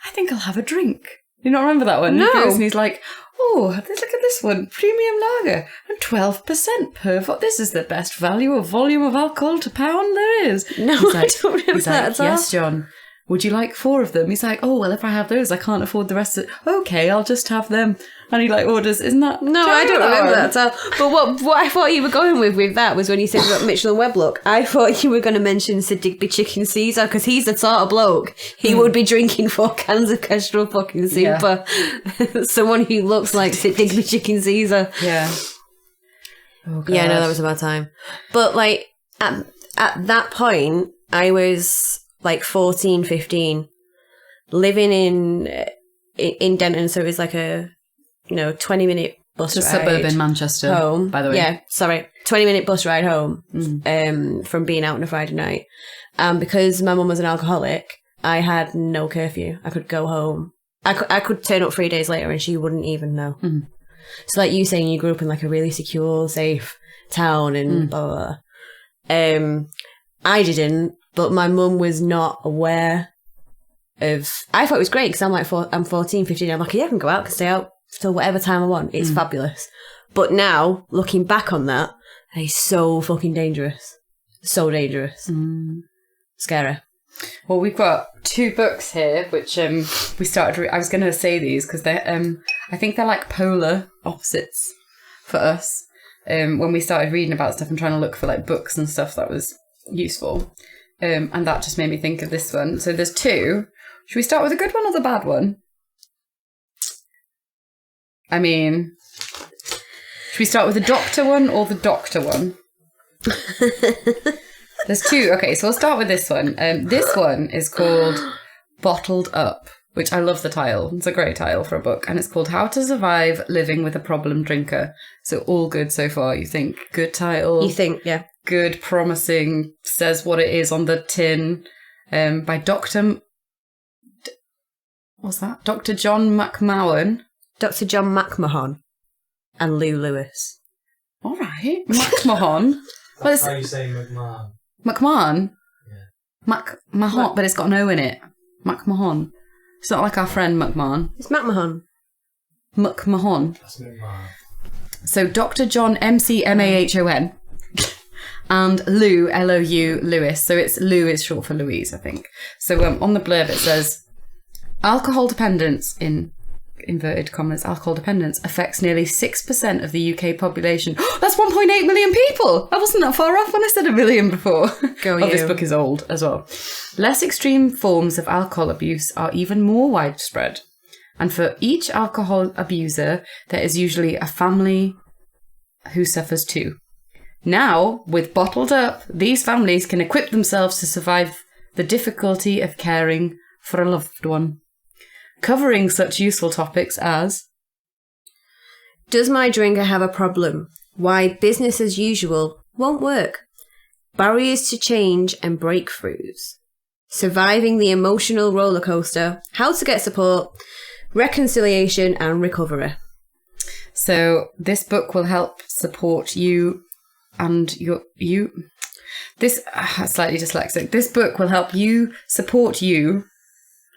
Speaker 1: I think I'll have a drink." You not remember that one?
Speaker 2: No.
Speaker 1: He goes and he's like, "Oh, look at this one, premium lager, and 12% per volume. This is the best volume of alcohol to pound there is."
Speaker 2: No, I don't remember that at all.
Speaker 1: "Yes, John. Would you like 4 of them?" He's like, "Oh, well, if I have those, I can't afford the rest of it." "Okay, I'll just have them." And he like orders, isn't that?
Speaker 2: No, I don't remember that at all. But what I thought you were going with that was when you said about Mitchell and Webb look. I thought you were going to mention Sir Digby Chicken Caesar, because he's the sort of bloke. He would be drinking 4 cans of Kestrel fucking Super. Yeah. Someone who looks like Sir Digby Chicken Caesar.
Speaker 1: Yeah. Oh, God.
Speaker 2: Yeah, no, that was a bad time. But like at that point, I was like 14, 15, living in Denton, so it was like a 20-minute bus ride.
Speaker 1: Suburban Manchester
Speaker 2: home.
Speaker 1: By the way.
Speaker 2: Yeah, sorry, 20-minute bus ride home from being out on a Friday night. And because my mum was an alcoholic, I had no curfew. I could go home. I could turn up 3 days later and she wouldn't even know. So like you saying, you grew up in like a really secure, safe town and blah, blah, blah. I didn't, but my mum was not aware of... I thought it was great because I'm 14, 15. I'm like, yeah, I can go out, I can stay out till whatever time I want. It's fabulous. But now, looking back on that, it's so fucking dangerous. So dangerous. Scary.
Speaker 1: Well, we've got 2 books here, which we started... I was going to say these because they're... I think they're like polar opposites for us. When we started reading about stuff and trying to look for like books and stuff that was useful. And that just made me think of this one. So there's 2. Should we start with the good one or the bad one? I mean, should we start with the doctor one or the doctor one? There's 2. Okay, so we'll start with this one. This one is called Bottled Up, which I love the title. It's a great title for a book. And it's called How to Survive Living with a Problem Drinker. So all good so far, you think? Good title?
Speaker 2: You think, yeah.
Speaker 1: Good, promising, says what it is on the tin. By Dr. What's that? Dr. John McMahon.
Speaker 2: Dr. John McMahon and Lou Lewis.
Speaker 1: All right. McMahon.
Speaker 3: How you say McMahon?
Speaker 1: McMahon?
Speaker 3: Yeah.
Speaker 1: McMahon, but it's got an O in it. McMahon. It's not like our friend McMahon.
Speaker 2: It's McMahon.
Speaker 1: McMahon.
Speaker 3: That's McMahon.
Speaker 1: So Dr. John McMahon and Lou, Lou, Lewis. So it's Lou is short for Louise, I think. So on the blurb it says, alcohol dependence, in inverted commas, alcohol dependence affects nearly 6% of the UK population. That's 1.8 million people! I wasn't that far off when I said 1 million before.
Speaker 2: Go you.
Speaker 1: This book is old as well. Less extreme forms of alcohol abuse are even more widespread. And for each alcohol abuser, there is usually a family who suffers too. Now, with Bottled Up, these families can equip themselves to survive the difficulty of caring for a loved one. Covering such useful topics as...
Speaker 2: Does my drinker have a problem? Why business as usual won't work? Barriers to change and breakthroughs. Surviving the emotional roller coaster. How to get support. Reconciliation and recovery.
Speaker 1: So this book will help support you and this slightly dyslexic. This book will help you support you.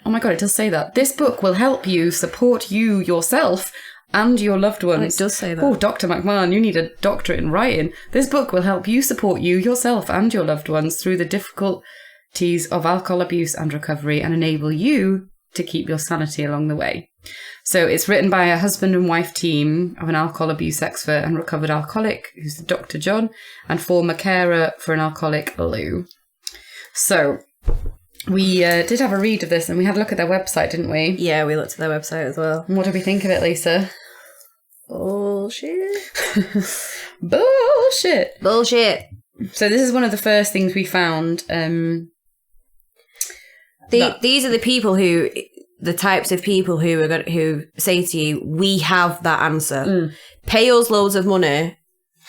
Speaker 1: Oh my God, it does say that. This book will help you support you yourself and your loved ones.
Speaker 2: Oh, it does say that.
Speaker 1: Oh, Dr. McMahon, you need a doctorate in writing. This book will help you support you yourself and your loved ones through the difficulties of alcohol abuse and recovery and enable you to keep your sanity along the way. So it's written by a husband and wife team of an alcohol abuse expert and recovered alcoholic, who's Dr. John, and former carer for an alcoholic, Lou. So we did have a read of this and we had a look at their website, didn't we?
Speaker 2: Yeah, we looked at their website as well.
Speaker 1: What did we think of it, Lisa?
Speaker 2: Bullshit.
Speaker 1: Bullshit.
Speaker 2: Bullshit.
Speaker 1: So this is one of the first things we found.
Speaker 2: These are the people who... The types of people who say to you, we have that answer. Pay us loads of money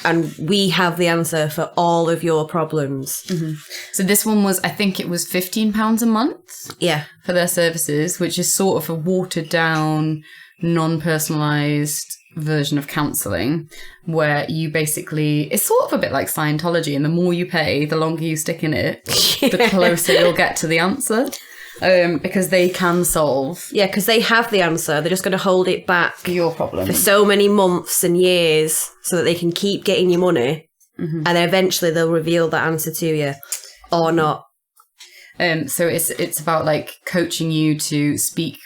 Speaker 2: and we have the answer for all of your problems.
Speaker 1: Mm-hmm. So this one was, I think it was £15 a month.
Speaker 2: Yeah.
Speaker 1: For their services, which is sort of a watered down, non-personalised version of counselling where you basically, it's sort of a bit like Scientology, and the more you pay, the longer you stick in it, the closer you'll get to the answer. Because they can solve.
Speaker 2: Yeah, because they have the answer. They're just going to hold it back.
Speaker 1: Your problem.
Speaker 2: For so many months and years so that they can keep getting your money. Mm-hmm. And eventually they'll reveal that answer to you. Or not.
Speaker 1: So it's about like coaching you to speak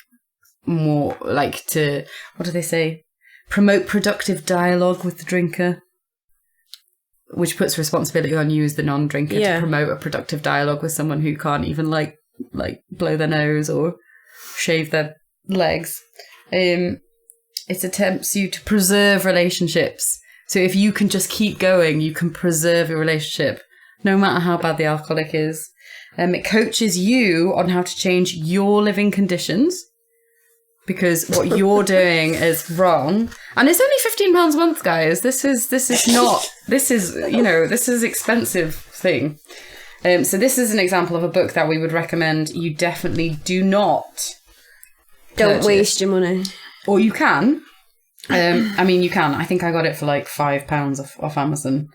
Speaker 1: more, like to, what do they say? Promote productive dialogue with the drinker. Which puts responsibility on you as the non-drinker to promote a productive dialogue with someone who can't even like blow their nose or shave their legs. It attempts you to preserve relationships. So if you can just keep going, you can preserve your relationship, no matter how bad the alcoholic is. It coaches you on how to change your living conditions, because what you're doing is wrong. And it's only £15 a month, guys. This is expensive thing. So this is an example of a book that we would recommend you definitely do not
Speaker 2: Don't waste your money.
Speaker 1: Or you can. I mean, you can. I think I got it for like £5 off Amazon.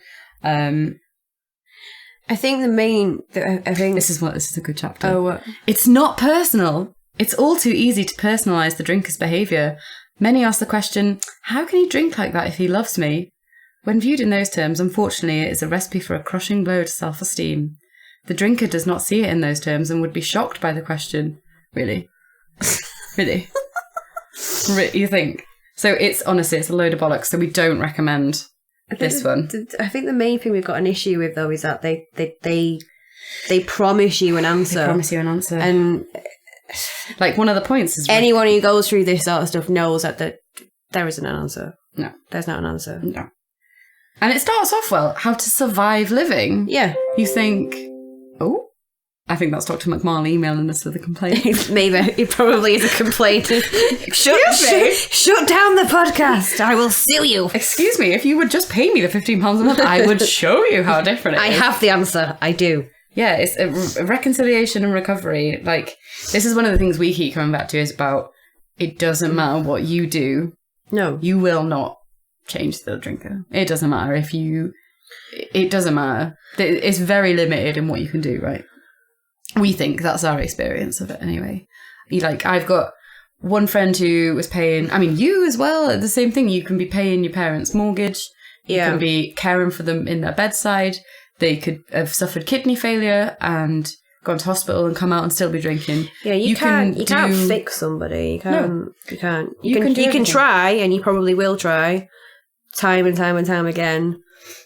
Speaker 2: I think the main... I think...
Speaker 1: This is a good chapter.
Speaker 2: Oh, what?
Speaker 1: It's not personal. It's all too easy to personalise the drinker's behaviour. Many ask the question, how can he drink like that if he loves me? When viewed in those terms, unfortunately, it is a recipe for a crushing blow to self-esteem. The drinker does not see it in those terms and would be shocked by the question. Really? Really? You think? So it's a load of bollocks, so we don't recommend this one.
Speaker 2: I think the main thing we've got an issue with, though, is that they promise you an answer.
Speaker 1: They promise you an answer.
Speaker 2: And
Speaker 1: like one of the points is...
Speaker 2: anyone who goes through this sort of stuff knows that there isn't an answer.
Speaker 1: No.
Speaker 2: There's not an answer.
Speaker 1: No. And it starts off well, how to survive living.
Speaker 2: Yeah.
Speaker 1: You think, oh, I think that's Dr. McMahon emailing us with a complaint.
Speaker 2: Maybe. It probably is a complaint. Shut down the podcast. I will sue you.
Speaker 1: Excuse me, if you would just pay me the £15 a month, I would show you how different it is.
Speaker 2: I have the answer. I do.
Speaker 1: Yeah, it's a reconciliation and recovery. Like, this is one of the things we keep coming back to is about, it doesn't matter what you do.
Speaker 2: No.
Speaker 1: You will not change the drinker. It doesn't matter if you... It doesn't matter. It's very limited in what you can do, right? We think that's our experience of it anyway. I've got one friend who was paying... I mean, you as well, the same thing. You can be paying your parents' mortgage. You can be caring for them in their bedside. They could have suffered kidney failure and gone to hospital and come out and still be drinking.
Speaker 2: Yeah, you can't fix somebody. You can't. You can try, and you probably will try time and time and time again.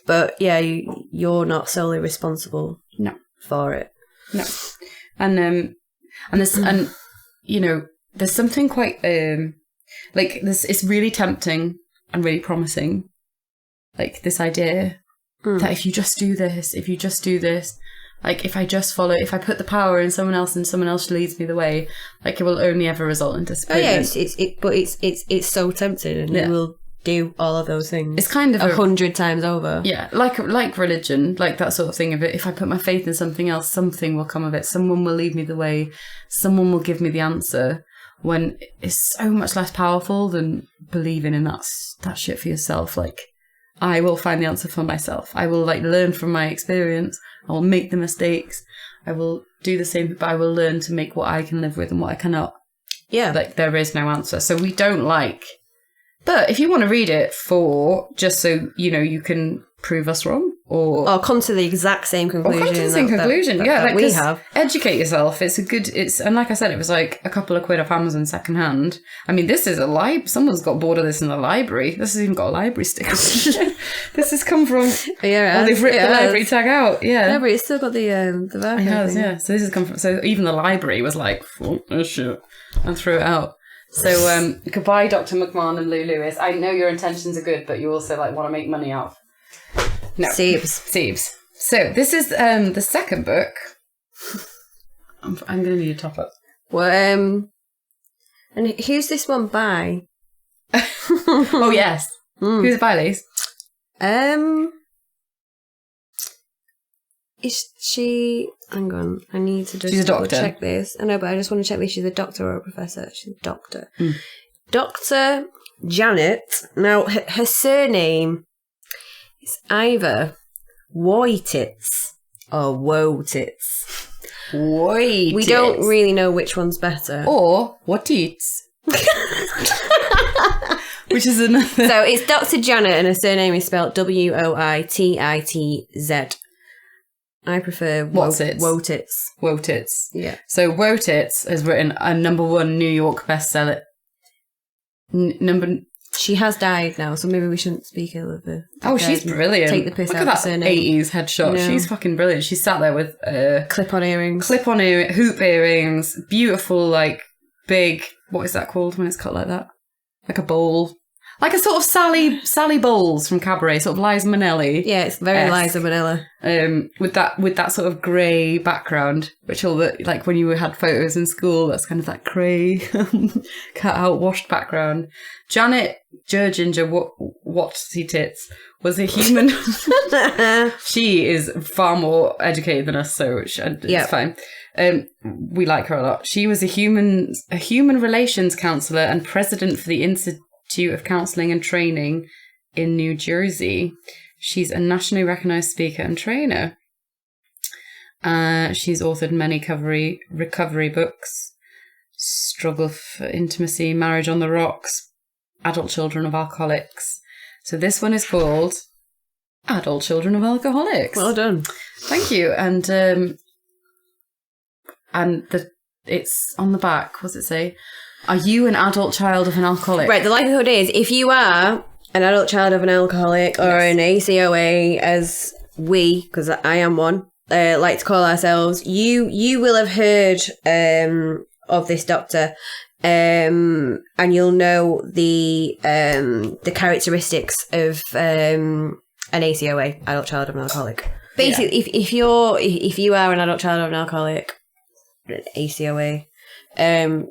Speaker 2: But yeah, you're not solely responsible. For it.
Speaker 1: No. And there's something quite like this. It's really tempting and really promising. Like this idea that if you just do this, like if I just follow, if I put the power in someone else and someone else leads me the way, like it will only ever result in disappointment.
Speaker 2: Oh yeah, it's so tempting, and you will do all of those things.
Speaker 1: It's kind of
Speaker 2: 100 times over.
Speaker 1: Yeah, like religion, like that sort of thing of it. If I put my faith in something else, something will come of it. Someone will lead me the way. Someone will give me the answer. When it's so much less powerful than believing in that shit for yourself. Like, I will find the answer for myself. I will learn from my experience. I will make the mistakes. I will do the same, but I will learn to make what I can live with and what I cannot. Yeah. Like, there is no answer. So we don't but if you want to read it just so, you can prove us wrong or
Speaker 2: come to the exact same conclusion.
Speaker 1: Or come to the same conclusion,
Speaker 2: that we have.
Speaker 1: Educate yourself. And like I said, it was like a couple of quid off Amazon secondhand. I mean, this is someone's got bored of this in the library. This has even got a library sticker. This has come from, they've ripped the library tag out. Yeah.
Speaker 2: Yeah, but it's still got the back.
Speaker 1: It has, yeah. So this has come from, so even the library was like, oh shit, and threw it out. So, goodbye, Dr. McMahon and Lou Lewis. I know your intentions are good, but you also want to make money out. No. Siebes. So, this is the second book. I'm going to need a top up.
Speaker 2: Well, and who's this one by?
Speaker 1: Oh, yes. Who's it by, Lise?
Speaker 2: Is she... Hang on, I need to just
Speaker 1: She's a doctor.
Speaker 2: Check this. I know, but I just want to check if she's a doctor or a professor. She's a doctor. Dr. Janet. Now, her surname is either Woititz or Wotitz.
Speaker 1: Woititz.
Speaker 2: We don't really know which one's better.
Speaker 1: Or Wotitz. Which is another...
Speaker 2: So, it's Dr. Janet and her surname is spelled Woititz. I prefer Wotitz.
Speaker 1: Wotitz.
Speaker 2: Yeah.
Speaker 1: So Wotitz has written a #1 New York bestseller.
Speaker 2: She has died now, so maybe we shouldn't speak ill of her.
Speaker 1: She's brilliant.
Speaker 2: Take the piss
Speaker 1: Look
Speaker 2: out
Speaker 1: at
Speaker 2: of her
Speaker 1: that
Speaker 2: surname.
Speaker 1: 80s headshot. She's fucking brilliant. She sat there with
Speaker 2: clip-on earrings.
Speaker 1: Hoop earrings. Beautiful, big... What is that called when it's cut like that? Like a bowl. Like a sort of Sally Bowles from Cabaret, sort of Liza Minnelli.
Speaker 2: Yeah, it's very Liza Minnelli.
Speaker 1: With that sort of grey background, which all the when you had photos in school, that's kind of that grey cut out washed background. Janet Ginger Watsy Tits was a human. She is far more educated than us, so it's fine. We like her a lot. She was a human relations counsellor and president for the Institute of Counselling and Training in New Jersey. She's a nationally recognised speaker and trainer. She's authored many recovery books. Struggle for Intimacy, Marriage on the Rocks, Adult Children of Alcoholics. So this one is called Adult Children of Alcoholics.
Speaker 2: Well done.
Speaker 1: Thank you. And it's on the back. What does it say? Are you an adult child of an alcoholic?
Speaker 2: Right, the likelihood is if you are an adult child of an alcoholic or an ACOA, as we, because I am one, like to call ourselves, you will have heard of this doctor, and you'll know the characteristics of an ACOA, adult child of an alcoholic. Basically, if you are an adult child of an alcoholic, ACOA,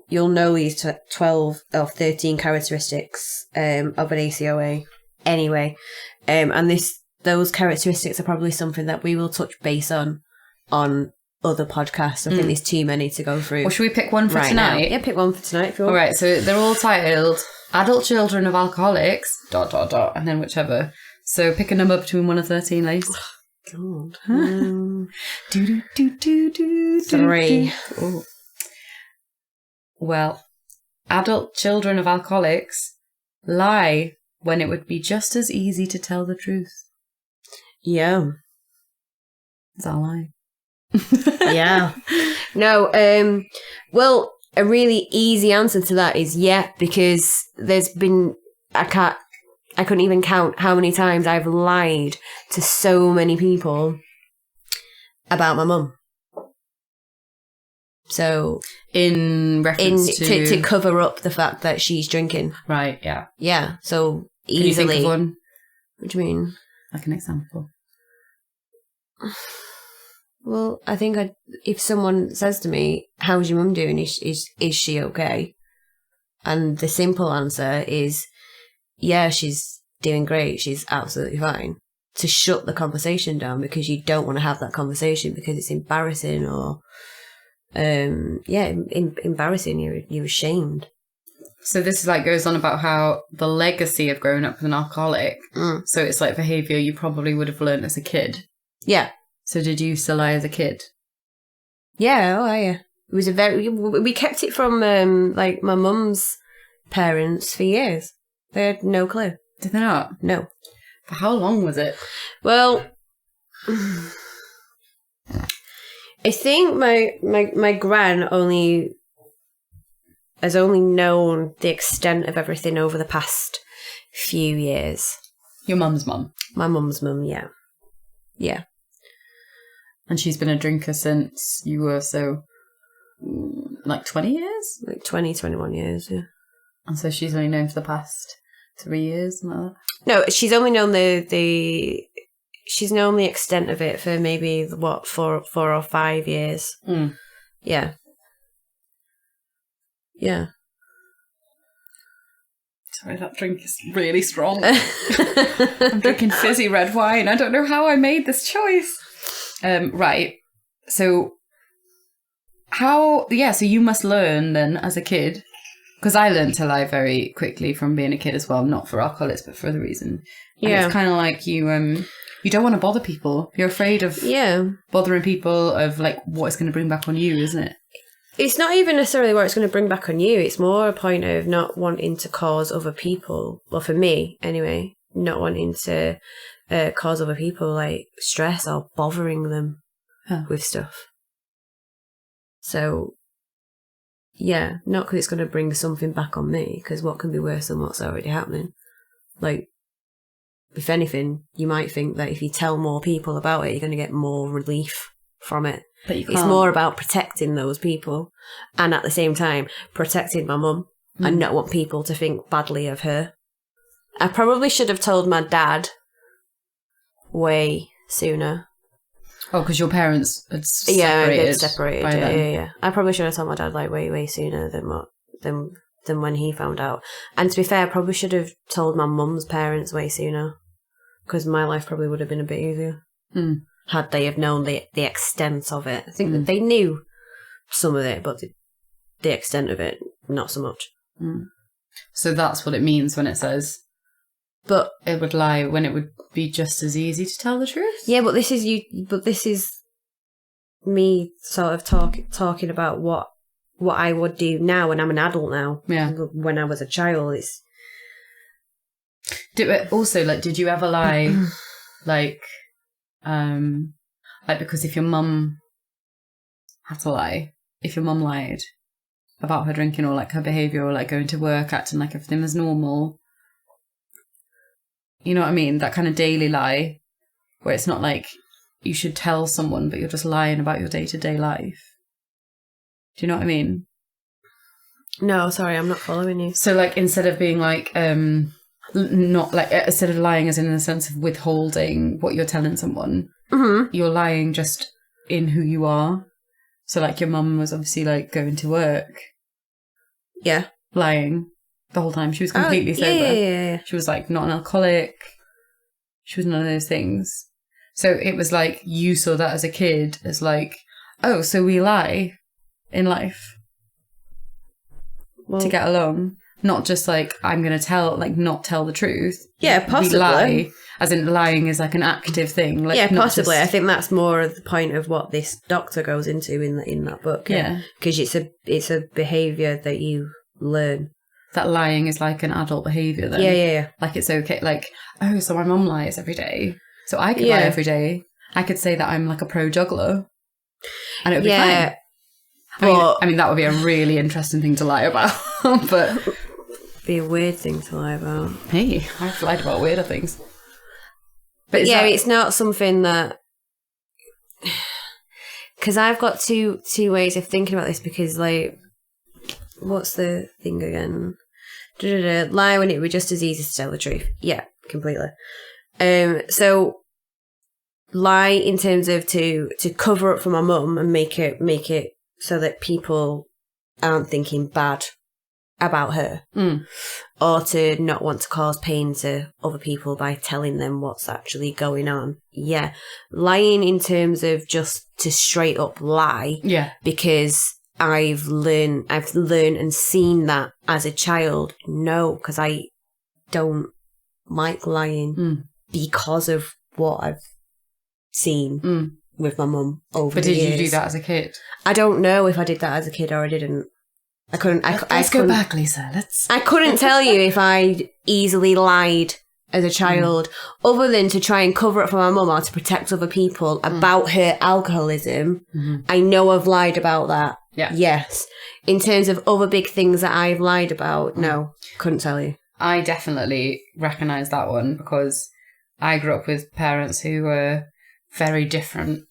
Speaker 2: you'll know these 12 or 13 characteristics of an ACOA anyway, and those characteristics are probably something that we will touch base on other podcasts. I think there's too many to go through.
Speaker 1: Well, should we pick one for tonight?
Speaker 2: Now. Yeah, pick one for tonight if you want.
Speaker 1: All right, so they're all titled Adult Children of Alcoholics, ... and then whichever. So pick a number between 1 and 13, Lace.
Speaker 2: God.
Speaker 1: 3. Oh. Well, adult children of alcoholics lie when it would be just as easy to tell the truth.
Speaker 2: Yeah.
Speaker 1: Is that a lie?
Speaker 2: Yeah. No, well, a really easy answer to that is yeah, because there's been, I couldn't even count how many times I've lied to so many people about my mum. So
Speaker 1: in reference
Speaker 2: to cover up the fact that she's drinking.
Speaker 1: Right, yeah.
Speaker 2: Yeah, so
Speaker 1: Can you
Speaker 2: easily.
Speaker 1: think of one?
Speaker 2: What do you mean?
Speaker 1: Like an example.
Speaker 2: Well, I think if someone says to me, how's your mum doing? Is she okay? And the simple answer is, yeah, she's doing great. She's absolutely fine. To shut the conversation down because you don't want to have that conversation because it's embarrassing or, embarrassing. You're ashamed.
Speaker 1: So this goes on about how the legacy of growing up with an alcoholic. So it's like behaviour you probably would have learned as a kid.
Speaker 2: Yeah.
Speaker 1: So did you still lie as a kid?
Speaker 2: Yeah, yeah. It was we kept it from my mum's parents for years. They had no clue.
Speaker 1: Did they not?
Speaker 2: No.
Speaker 1: For how long was it?
Speaker 2: Well, I think my gran has only known the extent of everything over the past few years.
Speaker 1: Your mum's mum?
Speaker 2: My mum's mum, yeah. Yeah.
Speaker 1: And she's been a drinker since you were 20 years?
Speaker 2: 21 years, yeah.
Speaker 1: And so she's only known for the past 3 years? Like that?
Speaker 2: No, she's only known she's known the extent of it for maybe, 4 or 5 years. Yeah. Yeah.
Speaker 1: Sorry, that drink is really strong. I'm drinking fizzy red wine. I don't know how I made this choice. Right. So so you must learn then as a kid, because I learned to lie very quickly from being a kid as well, not for alcoholics, but for other reason. And it's kind of like you don't want to bother people. You're afraid of bothering people, of what it's going to bring back on you, isn't it?
Speaker 2: It's not even necessarily what it's going to bring back on you. It's more a point of not wanting to cause other people, well, for me anyway, not wanting to cause other people stress or bothering them with stuff. So, yeah, not because it's going to bring something back on me, because what can be worse than what's already happening? If anything, you might think that if you tell more people about it, you're going to get more relief from it.
Speaker 1: But you can't.
Speaker 2: It's more about protecting those people and at the same time protecting my mum and not want people to think badly of her. I probably should have told my dad way sooner.
Speaker 1: Oh, because your parents had separated.
Speaker 2: Yeah, they'd separated. Yeah. I probably should have told my dad way sooner than when he found out. And to be fair, I probably should have told my mum's parents way sooner, because my life probably would have been a bit easier had they have known the extent of it. I think that they knew some of it, but the extent of it, not so much.
Speaker 1: So that's what it means when it says, but it would lie when it would be just as easy to tell the truth.
Speaker 2: Yeah, but this is me sort of talking about what I would do now when I'm an adult now.
Speaker 1: Yeah.
Speaker 2: When I was a child, it's...
Speaker 1: Did you ever lie, like because if your mum had to lie, if your mum lied about her drinking or like her behaviour or like going to work, acting like everything was normal, you know what I mean? That kind of daily lie where it's not like you should tell someone, but you're just lying about your day-to-day life. Do you know what I mean?
Speaker 2: No, sorry, I'm not following you.
Speaker 1: So like instead of being like, not like, instead of lying as in the sense of withholding what you're telling someone, you're lying just in who you are. So like your mum was obviously like going to work.
Speaker 2: Yeah.
Speaker 1: Lying the whole time. She was completely sober.
Speaker 2: Yeah.
Speaker 1: She was like not an alcoholic. She was none of those things. So it was like you saw that as a kid as like, oh, so we lie in life to get along. Not just like, I'm going to not tell the truth.
Speaker 2: Yeah, possibly.
Speaker 1: We lie, as in lying is like an active thing. Like,
Speaker 2: yeah, possibly.
Speaker 1: Just...
Speaker 2: I think that's more of the point of what this doctor goes into in that book.
Speaker 1: Yeah.
Speaker 2: Because it's a behaviour that you learn.
Speaker 1: That lying is like an adult behaviour then.
Speaker 2: Yeah.
Speaker 1: Like it's okay. Like, oh, so my mum lies every day. So I could lie every day. I could say that I'm like a pro juggler. And it would be fine.
Speaker 2: But,
Speaker 1: I mean, that would be a really interesting thing to lie about. But...
Speaker 2: be a weird thing to lie about.
Speaker 1: Hey, I've lied about weirder things. But
Speaker 2: it's not something that... Because I've got two ways of thinking about this, because, like, what's the thing again? Lie when it would just as easy to tell the truth. Yeah, completely. So, lie in terms of to cover up for my mum and make it so that people aren't thinking bad about her, or to not want to cause pain to other people by telling them what's actually going on. Yeah, lying in terms of just to straight up lie. Yeah, because I've learned and seen that as a child. No, because I don't like lying because of what I've seen with my mum over the years.
Speaker 1: But did you do that as a kid?
Speaker 2: I don't know if I did that as a kid or I didn't. I couldn't.
Speaker 1: Let's go back, Lisa.
Speaker 2: I couldn't tell you if I easily lied as a child, other than to try and cover up for my mum or to protect other people about her alcoholism. I know I've lied about that. Yeah. Yes. In terms of other big things that I've lied about, no, couldn't tell you.
Speaker 1: I definitely recognise that one because I grew up with parents who were very different.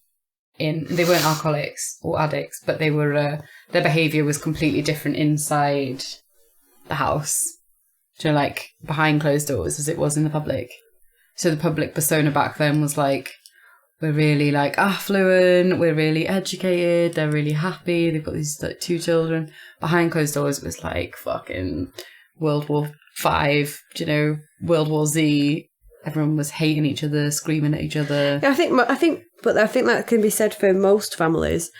Speaker 1: They weren't alcoholics or addicts, but they were their behaviour was completely different inside the house. Do you know, like behind closed doors as it was in the public. So the public persona back then was like, we're really like affluent, we're really educated, they're really happy, they've got these like 2 children. Behind closed doors it was like fucking World War V, do you know, World War Z. Everyone was hating each other, screaming at each other.
Speaker 2: Yeah, I think that can be said for most families.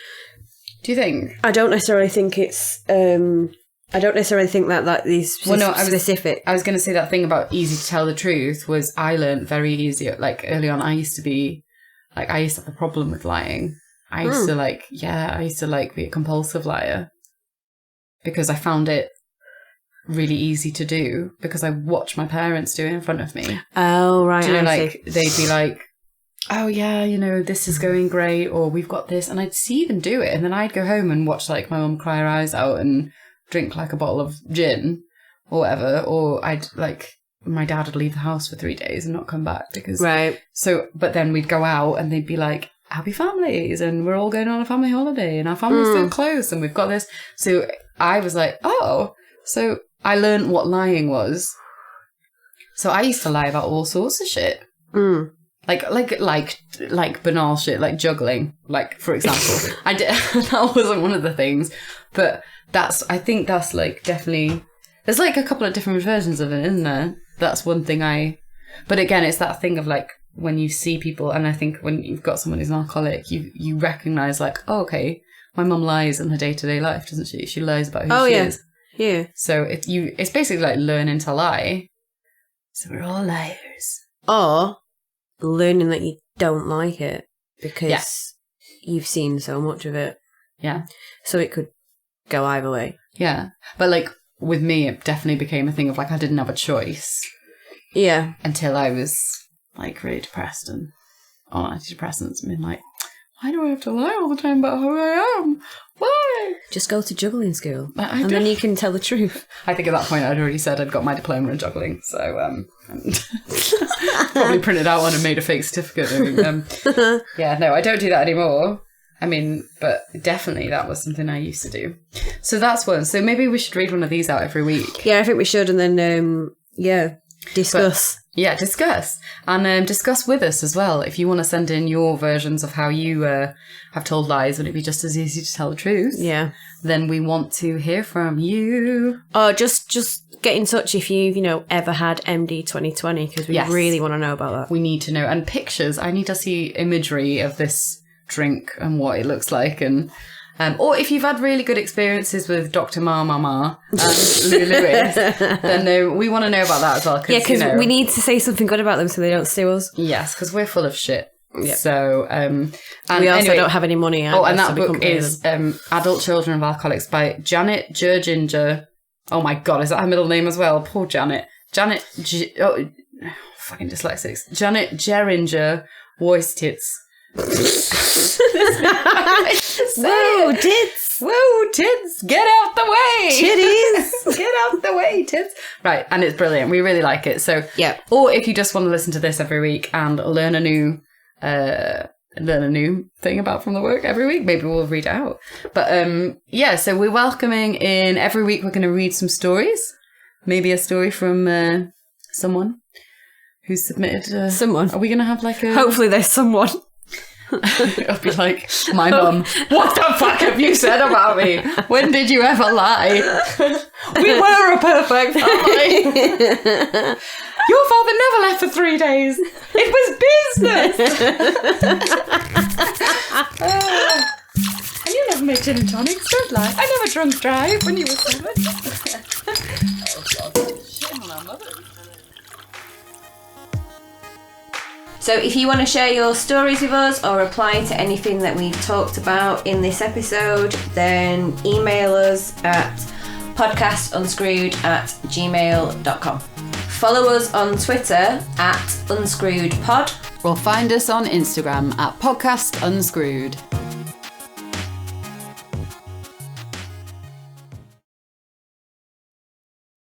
Speaker 1: Do you think?
Speaker 2: I don't necessarily think it's. I don't necessarily think that is specific.
Speaker 1: I was going to say that thing about easy to tell the truth was I learned very easy. Like early on, I used to have a problem with lying. I used to be a compulsive liar because I found it really easy to do because I watched my parents do it in front of me.
Speaker 2: Oh, right.
Speaker 1: Do you know, like they'd be like, oh yeah, you know, this is going great, or we've got this, and I'd see them do it, and then I'd go home and watch like my mum cry her eyes out and drink like a bottle of gin or whatever, or I'd like my dad would leave the house for 3 days and not come back because but then we'd go out and they'd be like, happy families, and we're all going on a family holiday and our family's so close and we've got this. So I was like, oh, so I learned what lying was. So I used to lie about all sorts of shit. Like banal shit, like juggling, like for example. I did that wasn't one of the things, but I think that's like definitely, there's like a couple of different versions of it, isn't there? That's one thing but again, it's that thing of like when you see people, and I think when you've got someone who's an alcoholic, you recognise like, oh, okay, my mum lies in her day-to-day life, doesn't she? She lies about who she is. Yeah. So it's basically like learning to lie. So we're all liars.
Speaker 2: Or learning that you don't like it because you've seen so much of it.
Speaker 1: Yeah.
Speaker 2: So it could go either way.
Speaker 1: Yeah. But like with me, it definitely became a thing of like I didn't have a choice.
Speaker 2: Yeah.
Speaker 1: Until I was like really depressed and on antidepressants and been like, why do I have to lie all the time about who I am? Why?
Speaker 2: Just go to juggling school
Speaker 1: and
Speaker 2: then you can tell the truth.
Speaker 1: I think at that point I'd already said I'd got my diploma in juggling, so probably printed out one and made a fake certificate. Yeah, no, I don't do that anymore. I mean, but definitely that was something I used to do. So that's one. So maybe we should read one of these out every week.
Speaker 2: Yeah, I think we should, and then discuss.
Speaker 1: Discuss. And discuss with us as well. If you want to send in your versions of how you have told lies, would it be just as easy to tell the truth?
Speaker 2: Yeah.
Speaker 1: Then we want to hear from you.
Speaker 2: Or just get in touch if you've, ever had MD 2020, because we really want to know about that.
Speaker 1: We need to know. And pictures. I need to see imagery of this drink and what it looks like. And or if you've had really good experiences with Dr. Mama and Lou Lewis, then we want to know about that as well.
Speaker 2: Yeah, because we need to say something good about them so they don't sue us.
Speaker 1: Yes, because we're full of shit.
Speaker 2: Yep.
Speaker 1: So, and
Speaker 2: we also don't have any money.
Speaker 1: And that book is Adult Children of Alcoholics by Janet Gerginger. Oh my God, is that her middle name as well? Poor Janet. Fucking dyslexics. Janet Geringer Woistitz.
Speaker 2: Whoa, tits!
Speaker 1: Whoa, tits! Get out the way!
Speaker 2: Titties!
Speaker 1: Get out the way, tits! Right, and it's brilliant. We really like it. So,
Speaker 2: yeah.
Speaker 1: Or if you just want to listen to this every week and learn a new thing about from the work every week, maybe we'll read it out. But so we're welcoming in every week. We're going to read some stories, maybe a story from someone who's submitted.
Speaker 2: Someone.
Speaker 1: Are we going to have like a?
Speaker 2: Hopefully, there's someone.
Speaker 1: It'll be like, my mum, what the fuck have you said about me? When did you ever lie? We were a perfect family. Your father never left for 3 days. It was business. And you never made gin and tonics, don't lie. I never drunk drive when you were 7. Oh God, shame on our mothers.
Speaker 2: So if you want to share your stories with us or reply to anything that we've talked about in this then email us at podcastunscrewed@gmail.com. Follow us on Twitter @unscrewedpod.
Speaker 1: Or find us on Instagram @podcastunscrewed.